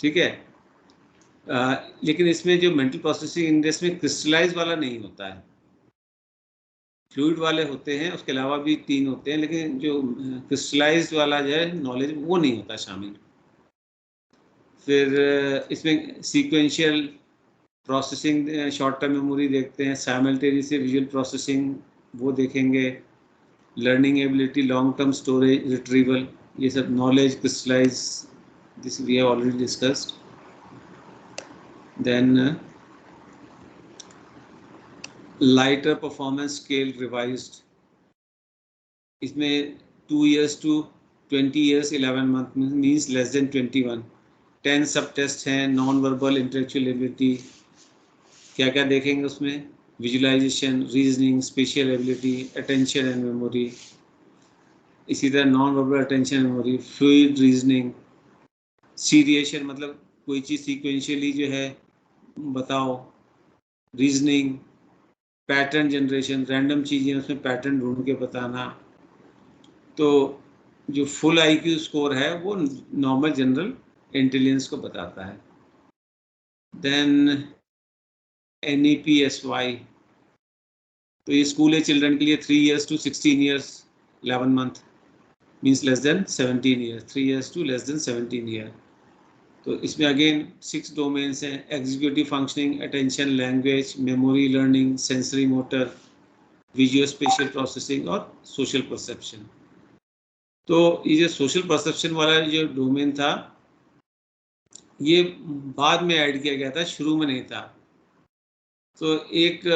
A: ठीक है। लेकिन इसमें जो मेंटल प्रोसेसिंग इंडेक्स में क्रिस्टलाइज वाला नहीं होता है, फ्लूइड वाले होते हैं, उसके अलावा भी 3 होते हैं, लेकिन जो क्रिस्टलाइज वाला जो है नॉलेज वो नहीं होता शामिल। फिर इसमें sequential processing, short term memory देखते हैं, साइमल्टेनियस विजुअल प्रोसेसिंग वो देखेंगे, learning ability, long term storage, retrieval, ये सब, knowledge crystallize, this we have already discussed. Then Leiter performance scale revised, इसमें 2 years to 20 years 11 month means less than 21. 10 सब test हैं. Non verbal intellectual ability, क्या क्या देखेंगे उसमें, visualization, reasoning, spatial ability, attention and memory. इसी तरह non verbal attention memory, fluid reasoning, seriation मतलब कोई चीज़ सीक्वेंशियली जो है बताओ, रीजनिंग, पैटर्न जनरेशन, रैंडम चीज़ें उसमें पैटर्न ढूंढ के बताना. तो जो फुल आईक्यू स्कोर है वो नॉर्मल जनरल इंटेलिजेंस को बताता है. देन NEPSY, तो ये स्कूल एज चिल्ड्रन के लिए 3 years to 16 years 11 month means less then 17 years, 3 years to less than 17 year. तो इसमें अगेन 6 डोमेन्स हैं, executive functioning, attention, language, memory, learning, sensory motor, visual spatial processing और social perception. तो ये जो social perception वाला जो डोमेन था ये बाद में ऐड किया गया था, शुरू में नहीं था. तो एक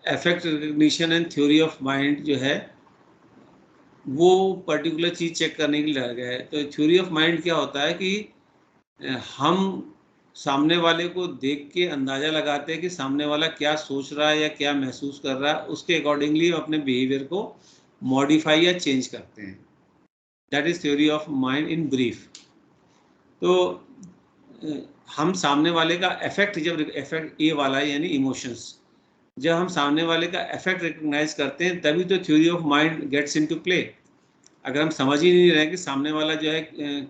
A: affect recognition and theory of mind जो है वो पर्टिकुलर चीज़ चेक करने के लिए लगा गया है. तो थ्योरी ऑफ माइंड क्या होता है कि हम सामने वाले को देख के अंदाज़ा लगाते हैं कि सामने वाला क्या सोच रहा है या क्या महसूस कर रहा है, उसके अकॉर्डिंगली अपने बिहेवियर को मॉडिफाई या चेंज करते हैं. That is theory of mind in brief. तो हम सामने वाले का इफेक्ट, जब इफेक्ट ए वाला यानी इमोशंस, जब हम सामने वाले का इफेक्ट रिकग्नाइज करते हैं तभी तो theory of mind gets into play. अगर हम समझ ही नहीं रहे कि सामने वाला जो है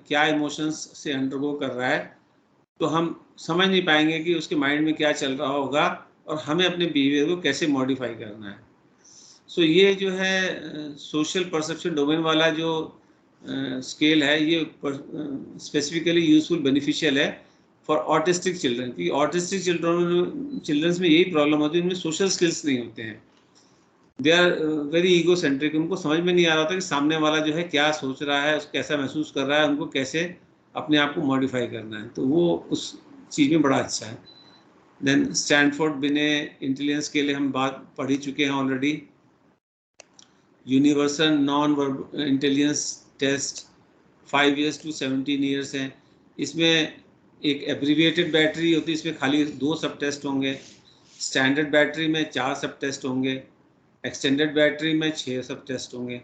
A: क्या इमोशंस से अंडरगो कर रहा है तो हम समझ नहीं पाएंगे कि उसके माइंड में क्या चल रहा होगा और हमें अपने बिहेवियर को कैसे मॉडिफाई करना है. सो ये जो है सोशल परसेप्शन डोमेन वाला जो स्केल है ये स्पेसिफिकली यूजफुल बेनिफिशियल है फॉर ऑटिस्टिक चिल्ड्रन, क्योंकि ऑटिस्टिक चिल्ड्रंस में यही प्रॉब्लम होती है, उनमें सोशल स्किल्स नहीं होते हैं. They are very ego centric, उनको समझ में नहीं आ रहा था कि सामने वाला जो है क्या सोच रहा है, कैसा महसूस कर रहा है, उनको कैसे अपने आप को मॉडिफाई करना है. तो वो उस चीज़ में बड़ा अच्छा है. देन स्टैनफोर्ड बिने इंटेलिजेंस के लिए हम बात पढ़ ही चुके हैं already. Universal non verbal intelligence test 5 years to 17 years हैं. इसमें एक एब्रीविएटेड बैटरी होती है, इसमें खाली 2 सब टेस्ट होंगे. स्टैंडर्ड बैटरी में 4 सब टेस्ट होंगे. एक्सटेंडेड बैटरी में 6 सब टेस्ट होंगे.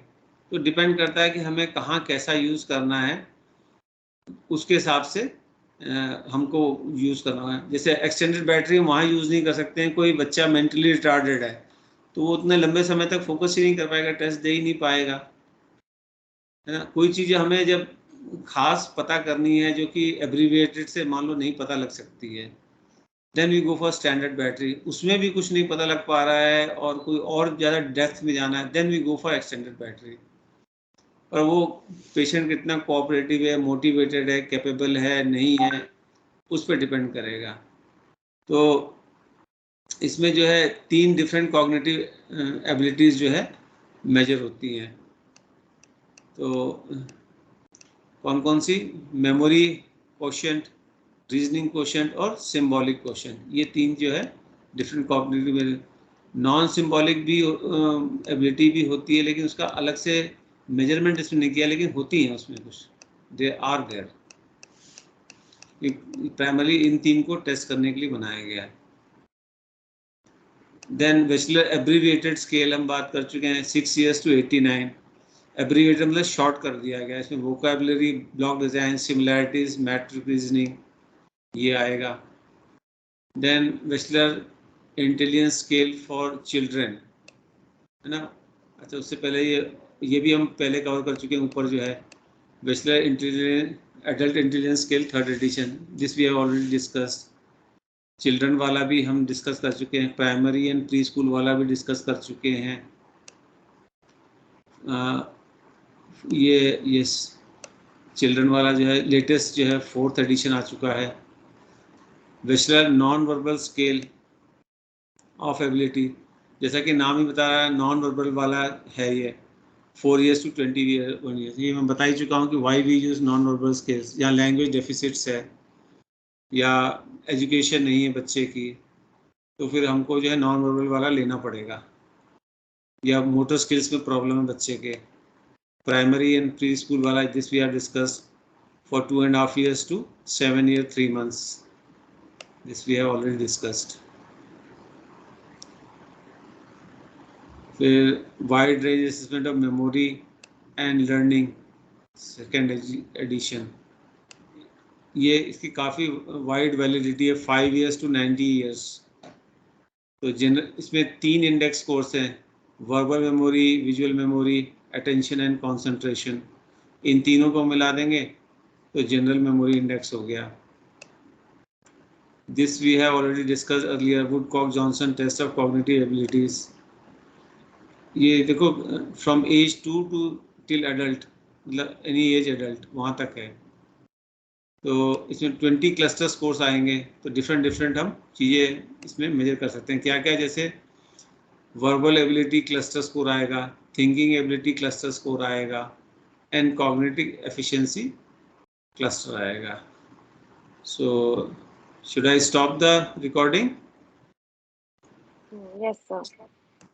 A: तो डिपेंड करता है कि हमें कहाँ कैसा यूज़ करना है, उसके हिसाब से हमको यूज़ करना है. जैसे एक्सटेंडेड बैटरी हम वहाँ यूज़ नहीं कर सकते हैं. कोई बच्चा मेंटली रिटार्डेड है तो वो उतने लंबे समय तक फोकस ही नहीं कर पाएगा, टेस्ट दे ही नहीं पाएगा, है ना. कोई चीज़ हमें जब खास पता करनी है जो कि एब्रीविएटेड से मान लो नहीं पता लग सकती है, then we go for standard battery. उसमें भी कुछ नहीं पता लग पा रहा है और कोई और ज़्यादा डेप्थ में जाना है, then we go for extended battery. और वो पेशेंट कितना कोऑपरेटिव है, मोटिवेटेड है, कैपेबल है, नहीं है, उस पर डिपेंड करेगा. तो इसमें जो है 3 डिफरेंट कॉग्निटिव एबिलिटीज़ जो है मेजर होती हैं. तो कौन कौन सी, मेमोरी क्वोशिएंट, रीजनिंग क्वोशिएंट और सिंबॉलिक क्वोशिएंट, ये 3 जो है डिफरेंट कॉग्निटिव. नॉन सिंबॉलिक भी एबिलिटी भी होती है लेकिन उसका अलग से मेजरमेंट इसमें नहीं किया, लेकिन होती है उसमें कुछ, दे आर देयर. प्राइमरी इन 3 को टेस्ट करने के लिए बनाया गया है. देन वेस्लर एब्रीविएटेड स्केल हम बात कर चुके हैं, 6 years to 89. एब्रीविएटेड मतलब शॉर्ट कर दिया गया. इसमें vocabulary, block design, similarities, matrix reasoning ये आएगा. Then Wechsler intelligence scale for children, है ना. अच्छा, उससे पहले ये भी हम पहले कवर कर चुके हैं. ऊपर जो है Wechsler intelligence adult intelligence scale 3rd edition, this we have already discussed. Children वाला भी हम डिस्कस कर चुके हैं. प्राइमरी एंड प्री स्कूल वाला भी डिस्कस कर चुके हैं. ये चिल्ड्रन वाला जो है लेटेस्ट जो है 4th एडिशन आ चुका है। Wechsler non verbal scale of ability, जैसा कि नाम ही बता रहा है नॉन वर्बल वाला है ये, 4 years to 20 years। ये मैं बता ही चुका हूँ कि why we use non verbal skills, या लैंग्वेज डेफिसिट्स है या एजुकेशन नहीं है बच्चे की, तो फिर हमको जो है नॉन वर्बल वाला लेना पड़ेगा। या मोटर स्किल्स में प्रॉब्लम है बच्चे के, प्राइमरी एंड प्री स्कूल वाला, this we are discuss for 2.5 years to 7 years 3 months, this we have already discussed. फिर wide range assessment of memory and learning, second edition, ये इसकी काफ़ी वाइड वैलिडिटी है, 5 years to 90 years। तो इसमें 3 index scores हैं, verbal memory, visual memory, attention and concentration. इन तीनों को मिला देंगे तो जनरल मेमोरी इंडेक्स हो गया। This we have already discuss earlier, Woodcock Johnson test of cognitive abilities. ये देखो from age 2 to till adult, मतलब एनी एज एडल्ट वहाँ तक है। तो इसमें 20 क्लस्टर स्कोर्स आएंगे, तो डिफरेंट हम चीज़ें इसमें मेजर कर सकते हैं। क्या क्या, जैसे वर्बल एबिलिटी क्लस्टर स्कोर आएगा, थिंकिंग एबिलिटी क्लस्टर स्कोर आएगा, एंड कॉग्निटिव एफिशिएंसी क्लस्टर आएगा। So should I stop the recording?
B: Yes, sir.